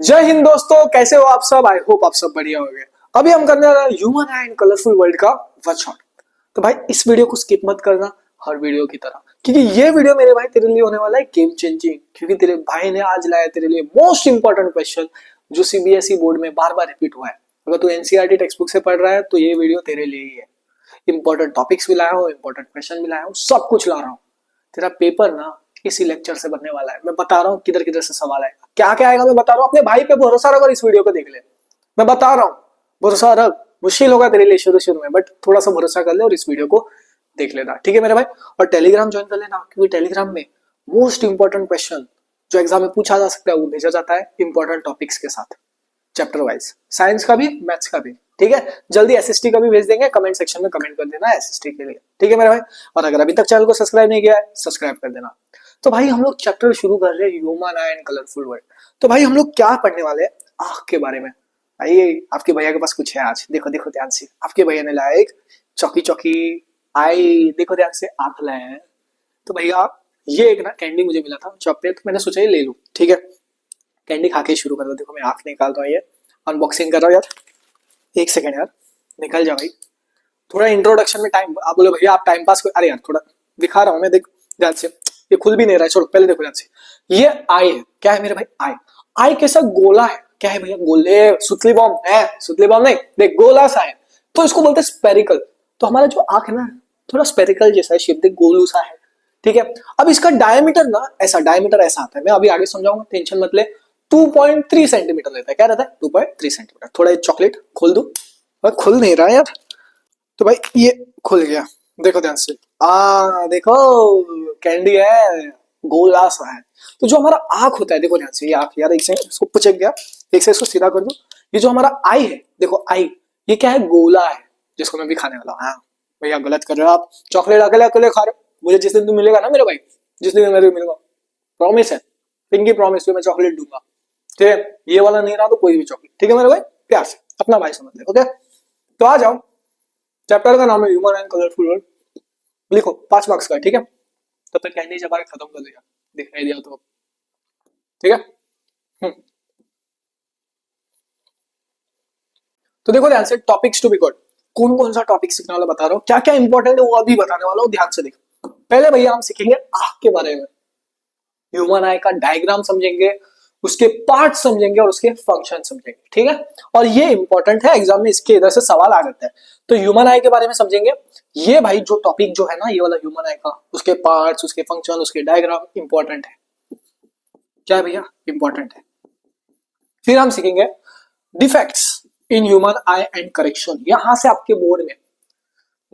जय हिंद दोस्तों, कैसे हो आप सब। आई होप आप सब बढ़िया होंगे। अभी हम करने वाले ह्यूमन आई इन कलरफुल वर्ल्ड का वन शॉट। तो भाई इस वीडियो को स्किप मत करना हर वीडियो की तरह, क्योंकि ये वीडियो मेरे भाई तेरे लिए होने वाला है गेम चेंजिंग। क्योंकि तेरे भाई ने आज लाया तेरे लिए मोस्ट इंपॉर्टेंट क्वेश्चन जो सीबीएसई बोर्ड में बार बार रिपीट हुआ है। अगर तू एनसीईआरटी टेक्स्ट बुक से पढ़ रहा है तो ये वीडियो तेरे लिए ही है। इंपॉर्टेंट टॉपिक्स भी लाया हूँ, इंपॉर्टेंट क्वेश्चन भी लाया हूँ, सब कुछ ला रहा हूँ। तेरा पेपर ना इसी लेक्चर से बनने वाला है। मैं बता रहा हूँ किधर किधर से सवाल आएगा, क्या क्या आएगा मैं बता रहा हूँ। अपने भाई पे भरोसा रख और इस वीडियो को देख ले। मैं बता रहा हूँ, भरोसा रख। मुश्किल होगा तेरे लिए शुरू शुरू में, बट थोड़ा सा भरोसा कर ले और इस वीडियो को देख लेना, ठीक है मेरे भाई। और टेलीग्राम ज्वाइन कर लेना, क्योंकि टेलीग्राम में मोस्ट इंपॉर्टेंट क्वेश्चन जो एग्जाम में पूछा जा सकता है वो भेजा जाता है इंपॉर्टेंट टॉपिक्स के साथ, चैप्टर वाइज, साइंस का भी मैथ्स का भी। ठीक है, जल्दी एसएसटी का भी भेज देंगे, कमेंट सेक्शन में कमेंट कर देना एसएसटी के लिए, ठीक है मेरे भाई। और अगर अभी तक चैनल को सब्सक्राइब नहीं किया है सब्सक्राइब कर देना। तो भाई हम लोग चैप्टर शुरू कर रहे हैं human I and colourful world. तो भाई हम लोग क्या पढ़ने वाले हैं, आंख के बारे में। भाई आपके भैया के पास कुछ है आज, देखो देखो ध्यान से। आपके भैया ने लाया एक चौकी चौकी आई, देखो ध्यान से, आंख लाए हैं। तो भैया ये एक ना कैंडी मुझे मिला था शॉप पे, तो मैंने सोचा ये ले लूं, ठीक है। कैंडी खा के शुरू कर दो। देखो मैं आंख निकाल रहा हूँ, ये अनबॉक्सिंग कर रहा हूँ यार। एक सेकंड यार, निकल जा भाई। थोड़ा इंट्रोडक्शन में टाइम, आप बोले भैया आप टाइम पास कर। अरे यार थोड़ा दिखा रहा हूँ मैं, देख ध्यान से। ये खुल भी नहीं रहा है, छोड़ो पहले देखो ध्यान से। ये आई है, क्या है मेरे भाई, आई। आई कैसा गोला है, क्या है भैया, गोले। सुतली बॉम्ब है, सुतली बॉम्ब नहीं, देख गोला सा है, तो इसको बोलते हैं स्पेरिकल। तो हमारा जो आंख है ना थोड़ा स्पेरिकल जैसा है, शेप देख गोलू सा है, ठीक है। अब इसका डायमीटर ना ऐसा, डायमीटर ऐसा आता है, मैं अभी आगे समझाऊंगा, टेंशन मत ले। 2.3 सेंटीमीटर रहता है, क्या रहता है 2.3 सेंटीमीटर। थोड़ा ये चॉकलेट खोल दू, खुल नहीं रहा है यार। तो भाई ये खुल गया, देखो ध्यान से। देखो कैंडी है, गोला सा है। तो जो हमारा आंख होता है, देखो ध्यान से, ये आंख यार, एक से इसको पुचक गया, एक से इसको सीधा कर दो। ये जो हमारा आई है, देखो आई, ये क्या है, गोला है, जिसको मैं भी खाने वाला हूँ। हाँ भैया गलत कर रहे हो आप, चॉकलेट अकेले अकेले खा रहे हो। मुझे जिस दिन तू मिलेगा ना मेरे भाई, जिस दिन मेरे मिलेगा, प्रॉमिस है, पिंकी प्रॉमिस, मैं चॉकलेट दूंगा, ठीक है। ये वाला नहीं रहा तो कोई भी चॉकलेट, ठीक है मेरे भाई, प्यार से अपना भाई समझ ले, ओके। तो आ जाओ, चैप्टर का नाम है ह्यूमन एंड कलरफुल वर्ल्ड। लिखो 5 मार्क्स का, ठीक है। तब तक कहने जब खत्म कर देगा, दिखाई दिया तो, ठीक है। तो देखो ध्यान से, टॉपिक्स टू बी कवर्ड, कौन कौन सा टॉपिक सीखने वाला बता रहा हूँ, क्या क्या इंपॉर्टेंट है वो अभी बताने वाला हूँ, ध्यान से देखो। पहले भैया हम सीखेंगे आंख के बारे में। ह्यूमन आई का डायग्राम समझेंगे, उसके पार्ट समझेंगे और उसके फंक्शन समझेंगे, ठीक है। और ये इंपॉर्टेंट है, एग्जाम में इसके इधर से सवाल आ जाता है। तो ह्यूमन आई के बारे में समझेंगे। ये भाई जो टॉपिक जो है ना, ये वाला ह्यूमन आई का, उसके पार्ट्स, उसके फंक्शन, उसके डायग्राम इंपॉर्टेंट है। क्या है भैया, इंपॉर्टेंट है। फिर हम सीखेंगे defects in human I and correction. यहां से आपके बोर्ड में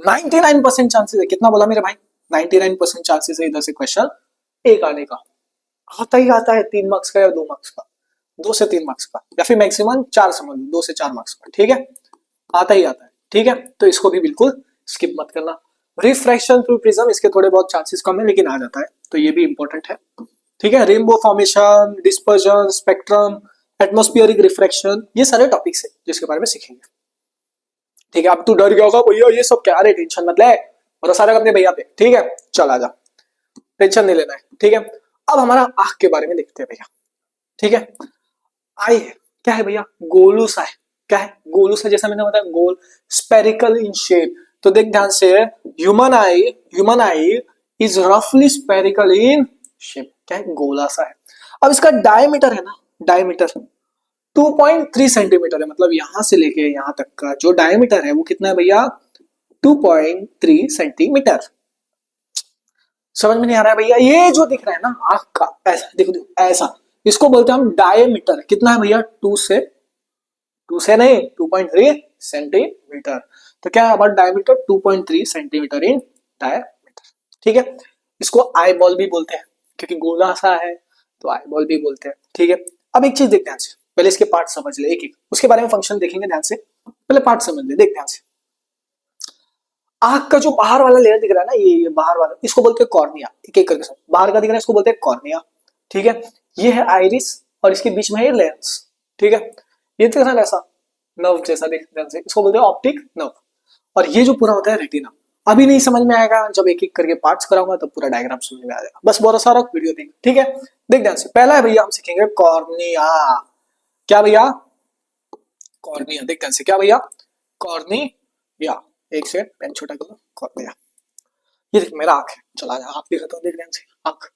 99% चांसेस है, कितना बोला मेरे भाई, 99% चांसेस है इधर से क्वेश्चन एक आने का। आता ही आता है 3 मार्क्स का या 2 मार्क्स का, 2 से 3 मार्क्स का, या फिर मैक्सिमम 4 समझ लो, 2 से 4 मार्क्स का, ठीक है। आता ही आता है, ठीक है। तो इसको भी बिल्कुल स्किप मत करना। रिफ्रैक्शन थ्रू प्रिज्म, इसके थोड़े बहुत चांसेस कम है लेकिन आ जाता है, तो ये भी इंपॉर्टेंट है, ठीक है। Rainbow formation, dispersion, spectrum, atmospheric refraction, ये सारे टॉपिक्स है जिसके बारे में सीखेंगे, ठीक है। अब तू डर गया होगा भैया ये सब क्या, अरे टेंशन मत ले, भरोसा रख अपने भैया पे, ठीक है। चल आ जा, टेंशन नहीं लेना है, ठीक है। अब हमारा आंख के बारे में देखते हैं भैया, ठीक है। आई है, क्या है भैया, गोलू सा है, क्या है, गोलू सा, जैसा मैंने बताया गोल, स्पेरिकल इन शेप। तो देख ध्यान से, ह्यूमन आई इज रफली स्पेरिकल इन शेप, क्या है, गोला सा है। अब इसका डायमीटर है ना, डायमीटर 2.3 सेंटीमीटर है, मतलब यहां से लेके यहां तक का जो डायमीटर है वो कितना है भैया, 2.3 सेंटीमीटर। समझ में नहीं आ रहा है भैया, ये जो दिख रहा है ना आंख का, ऐसा देखो देखो ऐसा, इसको बोलते हैं हम डायमीटर। कितना है भैया, 2 से नहीं, 2.3 सेंटीमीटर। तो क्या है हमारा डायमीटर, 2.3 सेंटीमीटर इन डायमीटर, ठीक है। इसको आई बॉल भी बोलते हैं, क्योंकि गोला सा है तो आई बॉल भी बोलते हैं, ठीक है। अब एक चीज देखते हैं, पहले इसके पार्ट समझ ले एक एक, उसके बारे में फंक्शन देखेंगे ध्यान से, पहले पार्ट समझ ले, देख ध्यान से। आंख का जो बाहर वाला लेयर दिख रहा है ना, ये बाहर वाला, इसको बोलते हैं कॉर्निया। एक एक करके बाहर का दिख रहा है, इसको बोलते हैं कॉर्निया, ठीक है। ये है आइरिस और इसके बीच में है लेंस, ठीक है। ये दिख रहा है ऐसा नर्व जैसा, देख ध्यान से, इसको बोलते हैं ऑप्टिक नर्व। और ये जो पूरा होता है रेटिना। अभी नहीं समझ में आएगा, जब एक एक करके पार्ट्स कराऊंगा तब पूरा डायग्राम समझ में आ जाएगा। बस बहुत सारा वीडियो देख, ठीक है। देख ध्यान से, पहला है भैया हम सीखेंगे कॉर्निया। क्या भैया, कॉर्निया। देख ध्यान से, क्या भैया, कॉर्निया। एक सेकंड पेन छोटा कर लो, कॉर्निया। ये देख मेरा आंख है, चला जा, आप दिखाता हूँ, देख ध्यान से, आंख,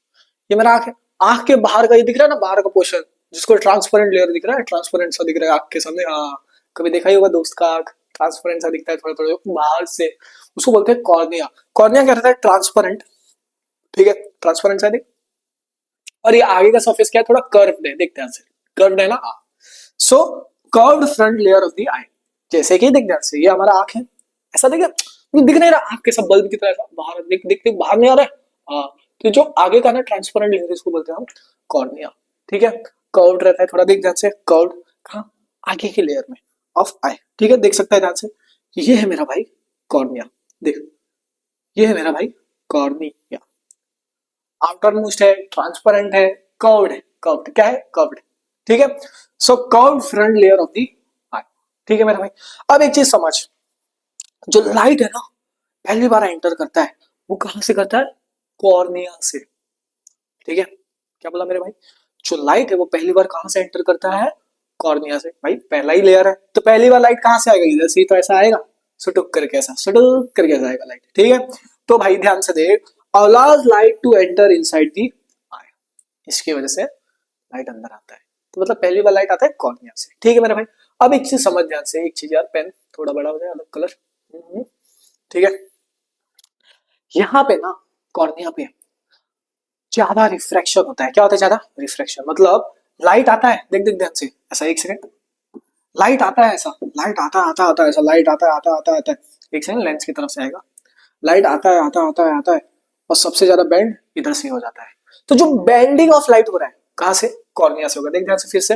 ये मेरा आंख है। आंख के बाहर का ये दिख रहा है ना, बाहर का पोर्शन, जिसको ट्रांसपेरेंट लेयर दिख रहा है, ट्रांसपेरेंट सा दिख रहा है आंख के सामने। हाँ, कभी देखा ही होगा दोस्त का आंख ट्रांसपेरेंट सा दिखता है थोड़ा थोड़ा बाहर से, उसको बोलते हैं कॉर्निया। कॉर्निया क्या रहता है, ट्रांसपेरेंट, ठीक है, ट्रांसपेरेंट सा दिख। और ये आगे का सरफेस क्या है, थोड़ा कर्व्ड है, देखते हैं, कर्व्ड है ना। So curved front layer of the eye, जैसे कि देख ध्यान से, ये हमारा आंख है, ऐसा देखा, दिख नहीं रहा आंख के सब बल्ब की तरह, ऐसा बाहर दिख बाहर नहीं आ रहा है। हाँ, तो जो आगे का ना ट्रांसपेरेंट लेयर, इसको बोलते हैं हम कॉर्निया, ठीक है। कर्व्ड रहता है थोड़ा, देख ध्यान से, कर्व्ड कहाँ, आगे की लेयर में ऑफ आई, ठीक है, देख सकता है ध्यान से। ये है मेरा भाई कॉर्निया, देख, ये है मेरा भाई कॉर्निया। आउटर मोस्ट है, ट्रांसपेरेंट है, कर्व्ड है, कर्व्ड क्या है, कर्व्ड, ठीक है। So curved front layer of the eye, ठीक है मेरा भाई। अब एक चीज समझ, जो लाइट है ना, पहली बार एंटर करता है, वो कहां से करता है, कॉर्निया से, ठीक है। क्या बोला मेरे भाई, जो लाइट है वो पहली बार कहां से एंटर करता है, कॉर्निया से। भाई पहला ही लेयर है, तो पहली बार लाइट कहां से आएगा, इधर से ही तो ऐसा आएगा, सुटुक करके, ऐसा सुटुक करके ऐसा आएगा लाइट, ठीक है। तो भाई ध्यान से देख, allows light to enter inside the eye, इसकी वजह से लाइट अंदर आता है, तो मतलब पहली बार लाइट आता है कॉर्निया से, ठीक है मेरे भाई। अब एक चीज समझ ध्यान से, एक चीज यार, पेन थोड़ा बड़ा हो जाए, अलग कलर, ठीक है। यहाँ पे ना, कॉर्निया पे ज्यादा रिफ्रैक्शन होता है। क्या होता है ज्यादा रिफ्रैक्शन, मतलब लाइट आता है, देख देख ध्यान से, ऐसा, एक सेकंड, लाइट आता है ऐसा, लाइट आता आता आता ऐसा, लाइट आता है आता आता आता है, एक सेकंड, लेंस की तरफ से आएगा, लाइट आता है आता आता आता है, और सबसे ज्यादा बेंड इधर से हो जाता है। तो जो बेंडिंग ऑफ लाइट हो रहा है, कहां से, कॉर्निया से होगा, देख ध्यान से, फिर से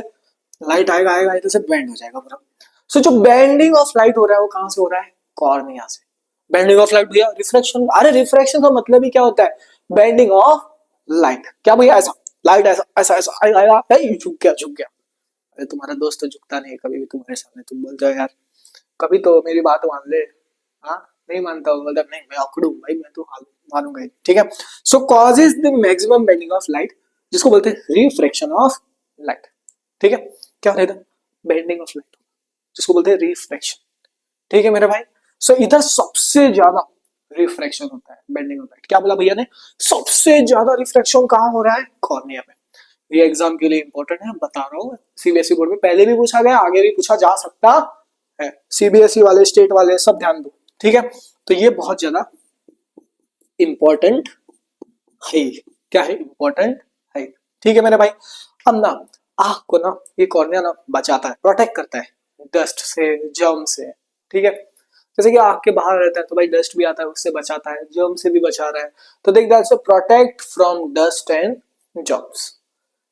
लाइट आएगा आएगा इधर से, बेंड हो जाएगा पूरा। सो जो बेंडिंग ऑफ लाइट हो रहा है वो कहां से हो रहा है, कॉर्निया से। बेंडिंग ऑफ लाइट भैया, रिफ्रैक्शन, अरे रिफ्रैक्शन का मतलब ही क्या होता है, बेंडिंग ऑफ लाइट। क्या भैया, ऐसा लाइट ऐसा ऐसा ऐसा आएगा, झुक गया झुक गया। अरे तुम्हारा दोस्त तो झुकता नहीं कभी भी तुम्हारे सामने, तुम बोलते हो यार कभी तो मेरी बात मान ले। हाँ, नहीं मानता हूँ, मतलब नहीं, मैं अकड़ू भाई, मैं तो मानूंगा ही, ठीक है। So causes the maximum bending of light, जिसको बोलते हैं रिफ्रैक्शन ऑफ लाइट, ठीक है। क्या रहेगा, बेंडिंग ऑफ लाइट, जिसको बोलते हैं रिफ्रैक्शन, ठीक है मेरे भाई। सो इधर सबसे ज्यादा रिफ्रैक्शन होता है, बेंडिंग ऑफ लाइट। क्या बोला भैया ने, सबसे ज्यादा रिफ्रैक्शन कहाँ हो रहा है, कॉर्निया में। ये एग्जाम के लिए इंपॉर्टेंट है, बता रहा हूँ, सीबीएसई बोर्ड में पहले भी पूछा गया, आगे भी पूछा जा सकता है, सीबीएसई वाले, स्टेट वाले, सब ध्यान दो, ठीक है। तो ये बहुत ज्यादा इंपॉर्टेंट है, क्या है, इंपॉर्टेंट है, ठीक है मेरे भाई। अब ना, आंख को ना ये कॉर्निया ना बचाता है, प्रोटेक्ट करता है डस्ट से, जर्म से, ठीक है। जैसे कि आंख के बाहर रहता है तो भाई डस्ट भी आता है, उससे बचाता है, जर्म से भी बचा रहा है। तो देख that's protect from dust and germs,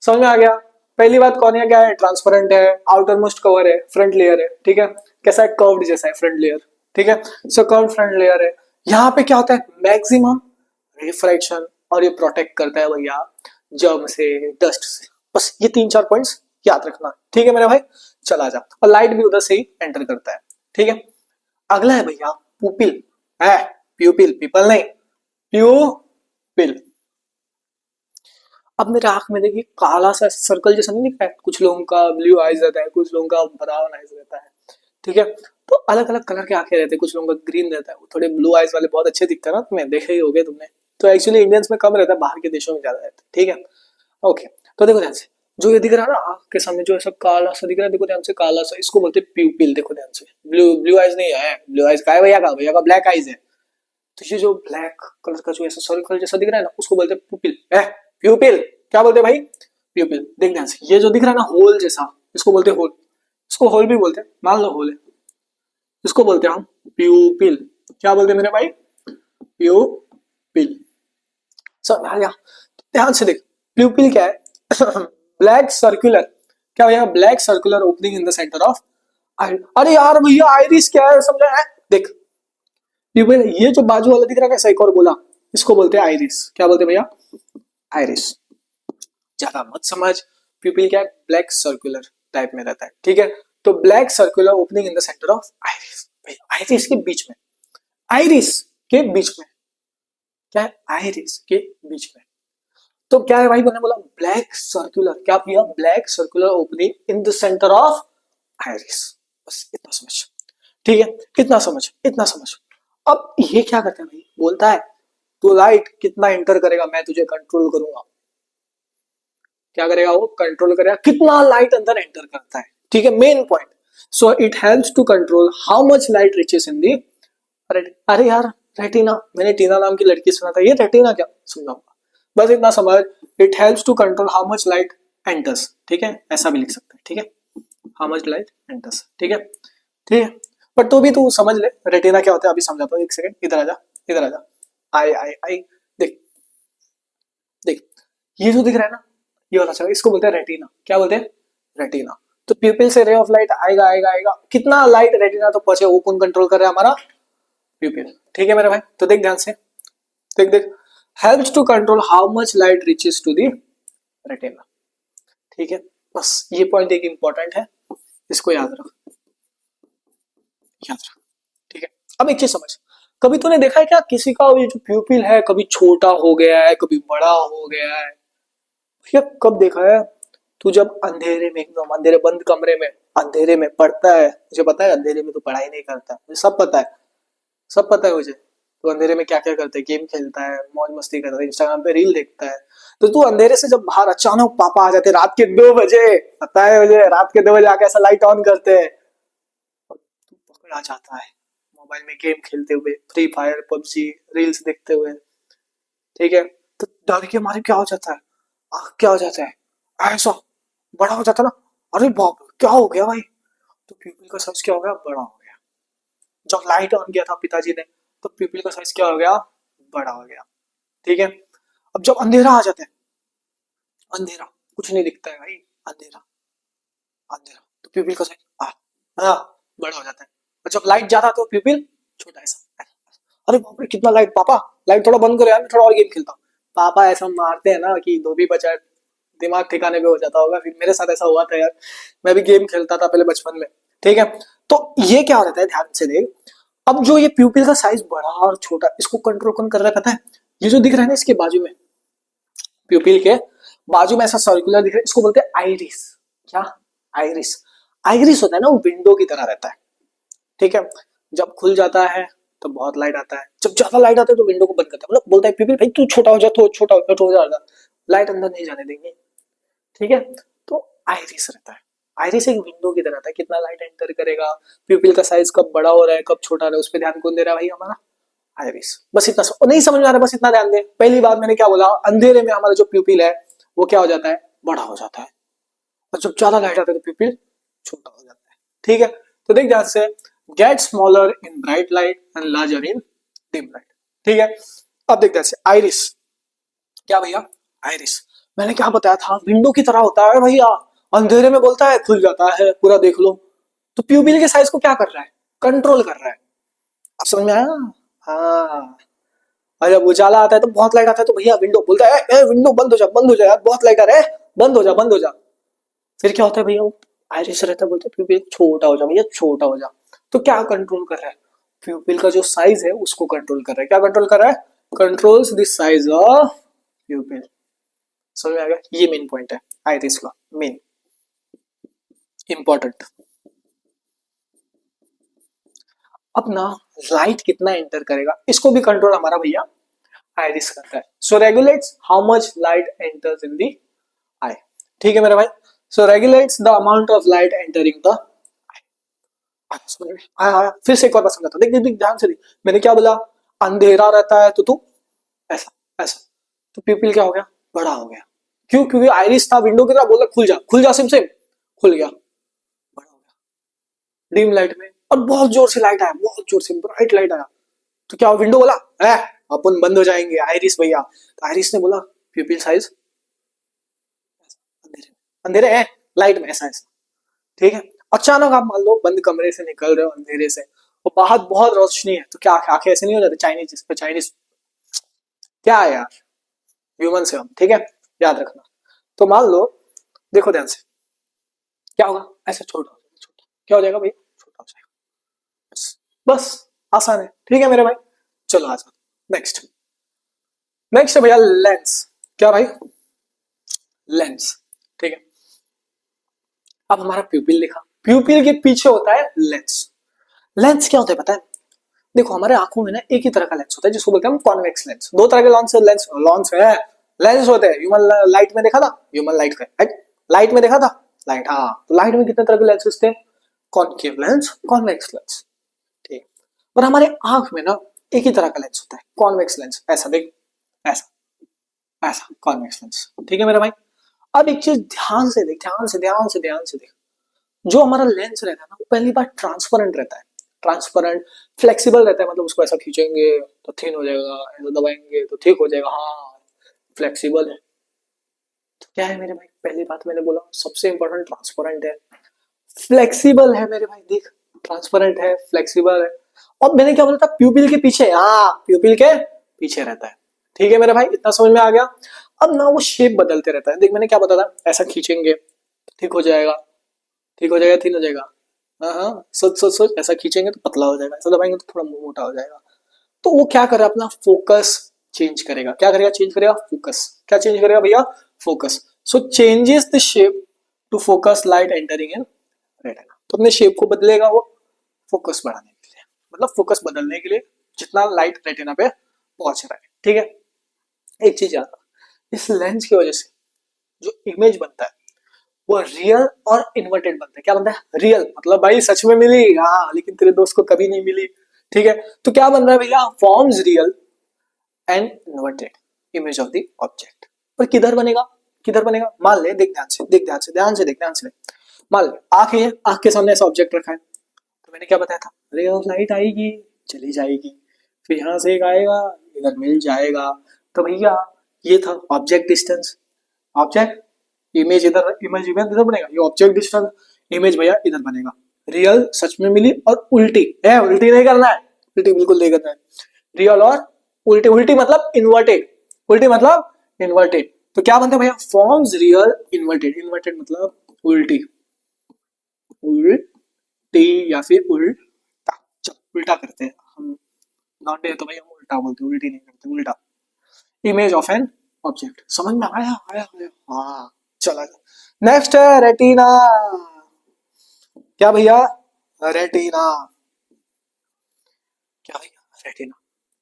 समझ में आ गया। पहली बात, कॉर्निया क्या है, ट्रांसपेरेंट है, आउटर मोस्ट कवर है, फ्रंट लेयर है, ठीक है। कैसा है, कर्व्ड जैसा है फ्रंट लेयर, ठीक है। सो कर्व्ड फ्रंट लेयर है। यहाँ पे क्या होता है, मैक्सिमम रिफ्रैक्शन, और ये प्रोटेक्ट करता है भैया जर्म से, डस्ट से। बस ये 3-4 पॉइंट्स याद रखना, ठीक है मेरे भाई। चला जा, और लाइट भी उधर से ही एंटर करता है, ठीक है। अगला है भैया पुपिल, है प्यूपिल, पीपल नहीं, प्यूपिल। अब मेरे आंख में देखिए काला सा सर्कल जैसा नहीं दिख रहा है, कुछ लोगों का ब्लू आइज रहता है, कुछ लोगों का ब्राउन आइज रहता है, ठीक है। तो अलग अलग कलर के आंखें रहते हैं, कुछ लोगों का ग्रीन रहता है, वो थोड़े ब्लू आइज वाले बहुत अच्छे दिखते हैं ना, तुम्हें देखे ही होगे तुमने। तो एक्चुअली इंडियंस में कम रहता है, बाहर के देशों में ज्यादा रहता है, ठीक है। ओके, तो देखो ध्यान से, जो ये दिख रहा है ना आंख के सामने, जो ऐसा काला सा दिख रहा है, देखो ध्यान से, काला सा, इसको बोलते हैं प्यूपिल। देखो ध्यान से, ब्लू ब्लू आइज नहीं है, ब्लू आइज का है भैया का, भैया का ब्लैक आइज है। तो ये जो ब्लैक कलर का जो ऐसा सर्कल जैसा दिख रहा है ना, उसको बोलते हैं पुपिल, है प्यूपिल। क्या बोलते हैं भाई, प्यूपिल। देख ध्यान से, ये जो दिख रहा है ना होल जैसा, इसको बोलते हैं होल, इसको होल भी बोलते हैं, मान लो होल है, इसको बोलते हैं हम प्यूपिल। क्या बोलते हैं मेरे भाई, प्यूपिल। सब आ गया, ध्यान से देख, प्यूपिल क्या है, ब्लैक सर्कुलर, क्या भैया, black circular opening in the centre of eye. अरे यार भैया आइरिस क्या है, समझा है, देख प्यूपिल, ये जो बाजू वाला दिख रहा है, कैसा एक और बोला, इसको बोलते हैं आइरिस। क्या बोलते हैं भैया, आइरिस। ज्यादा मत समझ, प्यूपिल क्या है, ब्लैक सर्कुलर टाइप में रहता है, ठीक है। तो black circular opening in the centre of iris, iris के बीच में, आइरिस के बीच में, क्या है, आइरिस के बीच में। तो क्या है भाई, मैंने बोला ब्लैक सर्कुलर, क्या किया, black circular opening in the centre of iris. बस इतना समझ, ठीक है, इतना समझ। अब ये क्या करता है भाई, बोलता है तू लाइट कितना एंटर करेगा मैं तुझे कंट्रोल करूंगा। क्या करेगा वो, कंट्रोल करेगा कितना लाइट अंदर एंटर करता है, ठीक है, main point. So it helps to control how much light reaches in the, अरे यार रेटिना, मैंने टीना नाम की लड़की सुना था, ये रेटिना क्या, समझाऊंगा, बस इतना समझ। It helps to control how much light enters, ठीक है, ऐसा भी लिख सकते हैं, ठीक है, हाउ मच लाइट एंटर्स, ठीक है, ठीक है। बट तो भी तू समझ ले रेटिना क्या होता है, अभी समझाता हूँ, एक सेकंड, इधर आजा, इधर आजा, आई देख, देख, ये जो दिख रहा है ना, ये वाला चलो, इसको बोलते हैं रेटिना, क्या बोलते हैं, रेटिना। तो प्यूपिल से रे ऑफ लाइट आएगा, कितना लाइट रेटिना तो पहुंचे, वो कौन कंट्रोल कर रहा है, हमारा प्यूपिल, ठीक है मेरे भाई। तो देख ध्यान से, देख, helps to control how much light reaches to the retina, ठीक है, बस ये पॉइंट एक इंपॉर्टेंट है, इसको याद रख, ठीक है। अब एक चीज समझ, कभी तूने देखा है क्या किसी का ये जो प्यूपिल है कभी छोटा हो गया है, कभी बड़ा हो गया है, या कब देखा है तू, जब अंधेरे में, एकदम अंधेरे बंद कमरे में अंधेरे में पढ़ता है, मुझे पता है अंधेरे में तो पढ़ाई नहीं करता है, मुझे सब पता है, सब पता है मुझे, तो अंधेरे में क्या क्या करता है, गेम खेलता है, मौज मस्ती करता है, इंस्टाग्राम पे रील देखता है। तो तू अंधेरे से जब बाहर अचानक पापा आ जाते रात के 2 बजे, पता है मुझे, रात के 2 बजे आके ऐसा लाइट ऑन करते हैं, और तू पकड़ा जाता है मोबाइल में गेम खेलते हुए, फ्री फायर पबजी रील्स देखते हुए, ठीक है। तो डर के मारे क्या हो जाता है, क्या हो जाता है, ऐसा बड़ा हो जाता है ना, अरे बाप रे, क्या हो गया भाई, तो पीपल का साइज क्या हो गया, बड़ा हो गया। जब लाइट ऑन किया था पिताजी ने, तो पीपल का साइज क्या हो गया, बड़ा हो गया, ठीक है। अब जब अंधेरा आ जाता है, अंधेरा कुछ नहीं दिखता है भाई, अंधेरा, अंधेरा, तो पीपल का साइज बड़ा हो जाता है। और जब लाइट ज्यादा तो पीपल छोटा, ऐसा, अरे बाप रे कितना लाइट, पापा लाइट थोड़ा बंद करो यार, मैं थोड़ा और गेम खेलता हूँ। पापा ऐसा मारते हैं ना कि धोबी बचा, दिमाग ठिकाने पे हो जाता होगा, फिर मेरे साथ ऐसा हुआ था यार, मैं भी गेम खेलता था पहले बचपन में, ठीक है। तो ये क्या हो जाता है, ध्यान से देख, अब जो ये प्यूपिल का साइज बड़ा और छोटा, इसको कंट्रोल कौन कर रहा है पता है, ये जो दिख रहा है ना इसके बाजू में, प्यूपिल के बाजू में ऐसा सर्कुलर दिख रहा है, इसको बोलते हैं आइरिस, क्या, आइरिस, आइरिस होता है ना, वो विंडो की तरह रहता है, ठीक है। जब खुल जाता है तो बहुत लाइट आता है, जब ज्यादा लाइट आता है तो विंडो को बंद करता है, मतलब बोलता है पीपल भाई तू छोटा हो जा, तो छोटा हो जा, लाइट अंदर नहीं जाने देंगे, ठीक है। तो आइरिस रहता है, आइरिस एक विंडो की तरह रहता है, कितना लाइट एंटर करेगा, प्यूपिल का साइज कब बड़ा हो रहा है कब छोटा हो रहा है, उस पर ध्यान कौन दे रहा है भाई, हमारा आइरिस। बस इतना नहीं समझ में आ रहा, बस इतना ध्यान दे, पहली बात मैंने क्या बोला, अंधेरे में हमारा जो प्यूपिल है वो क्या हो जाता है, बड़ा हो जाता है, और जब ज्यादा लाइट आता है तो प्यूपिल छोटा हो जाता है, ठीक है। तो देख ध्यान से, get smaller in bright light and larger in dim light, ठीक है। अब देख ध्यान से, आइरिस क्या भैया, आइरिस मैंने क्या बताया था, विंडो की तरह होता है भैया, अंधेरे में बोलता है खुल जाता है पूरा, देख लो। तो प्यूपिल के साइज को क्या कर रहा है, कंट्रोल कर रहा है, आप समझ में आया, हाँ। और जब उजाला आता है तो बहुत लाइट आता है तो भैया विंडो बोलता है विंडो बंद हो जा यार, बहुत लाइट आ रहा है, बंद हो जा। फिर क्या होता है भैया, वो आयरिश रहता है, बोलते हैं प्यूपिल छोटा हो जा भैया, छोटा हो जा। तो क्या कंट्रोल कर रहा है, प्यूपिल का जो साइज है उसको कंट्रोल कर रहा है, क्या कंट्रोल कर रहा है, कंट्रोल्स द साइज ऑफ प्यूपिल। समझ में आ गया, ये मेन पॉइंट है आयरिश का, मेन इंपॉर्टेंट। अब ना लाइट कितना एंटर करेगा इसको भी कंट्रोल हमारा भैया आयरिस करता है। So regulates how much light enters in the eye, ठीक है मेरे भाई। So regulates the amount of light entering the, आया फिर से एक और बात समझाता, देख देख देख ध्यान से देख, मैंने क्या बोला, अंधेरा रहता है तो तू ऐसा ऐसा, तो प्यूपिल क्या हो गया, बड़ा हो गया, क्यों, क्योंकि आइरिस था विंडो की तरह, बोला खुल जा सिम सिम, खुल गया, बड़ा हो गया डिम लाइट में, और बहुत जोर से लाइट आया, बहुत जोर से ब्राइट लाइट आया, तो क्या विंडो बोला है अपन बंद हो जाएंगे, आइरिस भैया, तो आइरिस ने बोला प्यूपिल साइज अंधेरे अंधेरे है लाइट में, ऐसा ऐसा, ठीक है। अचानक आप मान लो बंद कमरे से निकल रहे हो अंधेरे से, और बाहर बहुत रोशनी है, तो क्या आंखें ऐसे नहीं हो जाती चाइनीज, जिस पे चाइनीज क्या है यार, ह्यूमन से हम, ठीक है, याद रखना। तो मान लो, देखो ध्यान से, क्या होगा, ऐसे छोटा हो जाएगा, छोटा क्या हो जाएगा भाई, छोटा हो जाएगा, बस बस आसान है, ठीक है मेरे भाई। चलो आ जाओ नेक्स्ट, नेक्स्ट है भैया लेंस, क्या भाई, लेंस। ठीक है, अब हमारा प्यूपिल लिखा, प्यूपिल के पीछे होता है लेंस। लेंस क्या होता है पता है? देखो हमारे आंखों में ना एक ही तरह का लेंस होता है जिसको बोलते हैं हम कॉन्वेक्स लेंस। दो तरह के लेंस होते हैं। ह्यूमन लाइट में देखा था, ह्यूमन लाइट का लाइट में देखा था, लाइट, हाँ, तो लाइट में कितने तरह के लेंसेज थे? Concave lens, convex lens. ठीक, और हमारे आंख में ना एक ही तरह का लेंस होता है, कॉन्वेक्स लेंस। ऐसा देख, ऐसा ऐसा कॉन्वेक्स लेंस। ठीक है मेरे भाई, अब एक चीज ध्यान से देख, ध्यान से देख। जो हमारा लेंस रहता है ना वो पहली बार ट्रांसपेरेंट रहता है, ट्रांसपेरेंट, फ्लेक्सिबल रहता है। मतलब उसको ऐसा खींचेंगे तो थिन हो जाएगा, ऐसा दबाएंगे तो ठीक हो जाएगा। हाँ, फ्लेक्सिबल है। तो क्या है मेरे भाई, पहली बात मैंने बोला सबसे इंपॉर्टेंट, ट्रांसपेरेंट है, फ्लेक्सिबल है मेरे भाई। देख, ट्रांसपेरेंट है, फ्लेक्सिबल है। और मैंने क्या बोला था, प्यूपिल के पीछे, हाँ, प्यूपिल के पीछे रहता है। ठीक है मेरे भाई, इतना समझ में आ गया। अब ना वो शेप बदलते रहता है। देख मैंने क्या बताया था, ऐसा खींचेंगे ठीक हो जाएगा, ठीक हो जाएगा, थिन हो जाएगा। हाँ हाँ, सोच, ऐसा खींचेंगे तो पतला हो जाएगा, ऐसा दबाएंगे तो थोड़ा मोटा हो जाएगा। तो वो क्या करेगा, अपना फोकस चेंज करेगा। क्या करेगा? चेंज करेगा फोकस। क्या चेंज करेगा भैया? Focus. So changes the shape to focus light entering in retina. तो अपने शेप को बदलेगा वो फोकस बढ़ाने के लिए, मतलब फोकस बदलने के लिए, जितना लाइट रेटिना पे पहुंच रहा है। ठीक है, एक चीज याद रखो, इस लेंस की वजह से जो इमेज बनता है वो रियल और इन्वर्टेड बनता है। क्या बनता है? रियल मतलब भाई सच में मिली, हाँ, लेकिन तेरे दोस्त को कभी नहीं मिली। ठीक है, तो क्या बन रहा है भैया? Forms real and inverted image of the object. पर किधर बनेगा? किधर बनेगा? मान ले, देख ध्यान से, देख ध्यान से, देख। मान ले आंख है, आंख के सामने ऐसा ऑब्जेक्ट रखा है, तो मैंने क्या बताया था, रे ऑफ लाइट आएगी, चली जाएगी, फिर यहां से एक आएगा, इधर मिल जाएगा। तो भैया ये था ऑब्जेक्ट डिस्टेंस। ऑब्जेक्ट इमेज इधर, इमेज इधर बनेगा, ये ऑब्जेक्ट डिस्टेंस, इमेज भैया इधर बनेगा। रियल सच में मिली, और उल्टी है, उल्टी नहीं करना है, उल्टी बिल्कुल नहीं करना है। रियल और उल्टी, उल्टी मतलब इन्वर्टेड, उल्टी मतलब इन्वर्टेड। तो क्या बनता है भैया? फॉर्म्स रियल इन्वर्टेड, इन्वर्टेड मतलब उल्टी, उल्टी या फिर उल्टा। चल उल्टा करते हैं हम, लौंडे तो भाई हम उल्टा बोलते हैं, उल्टी नहीं करते, उल्टा। Image of an object. समझ में आया? हाँ, चला। नेक्स्ट है रेटिना। क्या भैया? रेटिना। क्या भैया? रेटिना।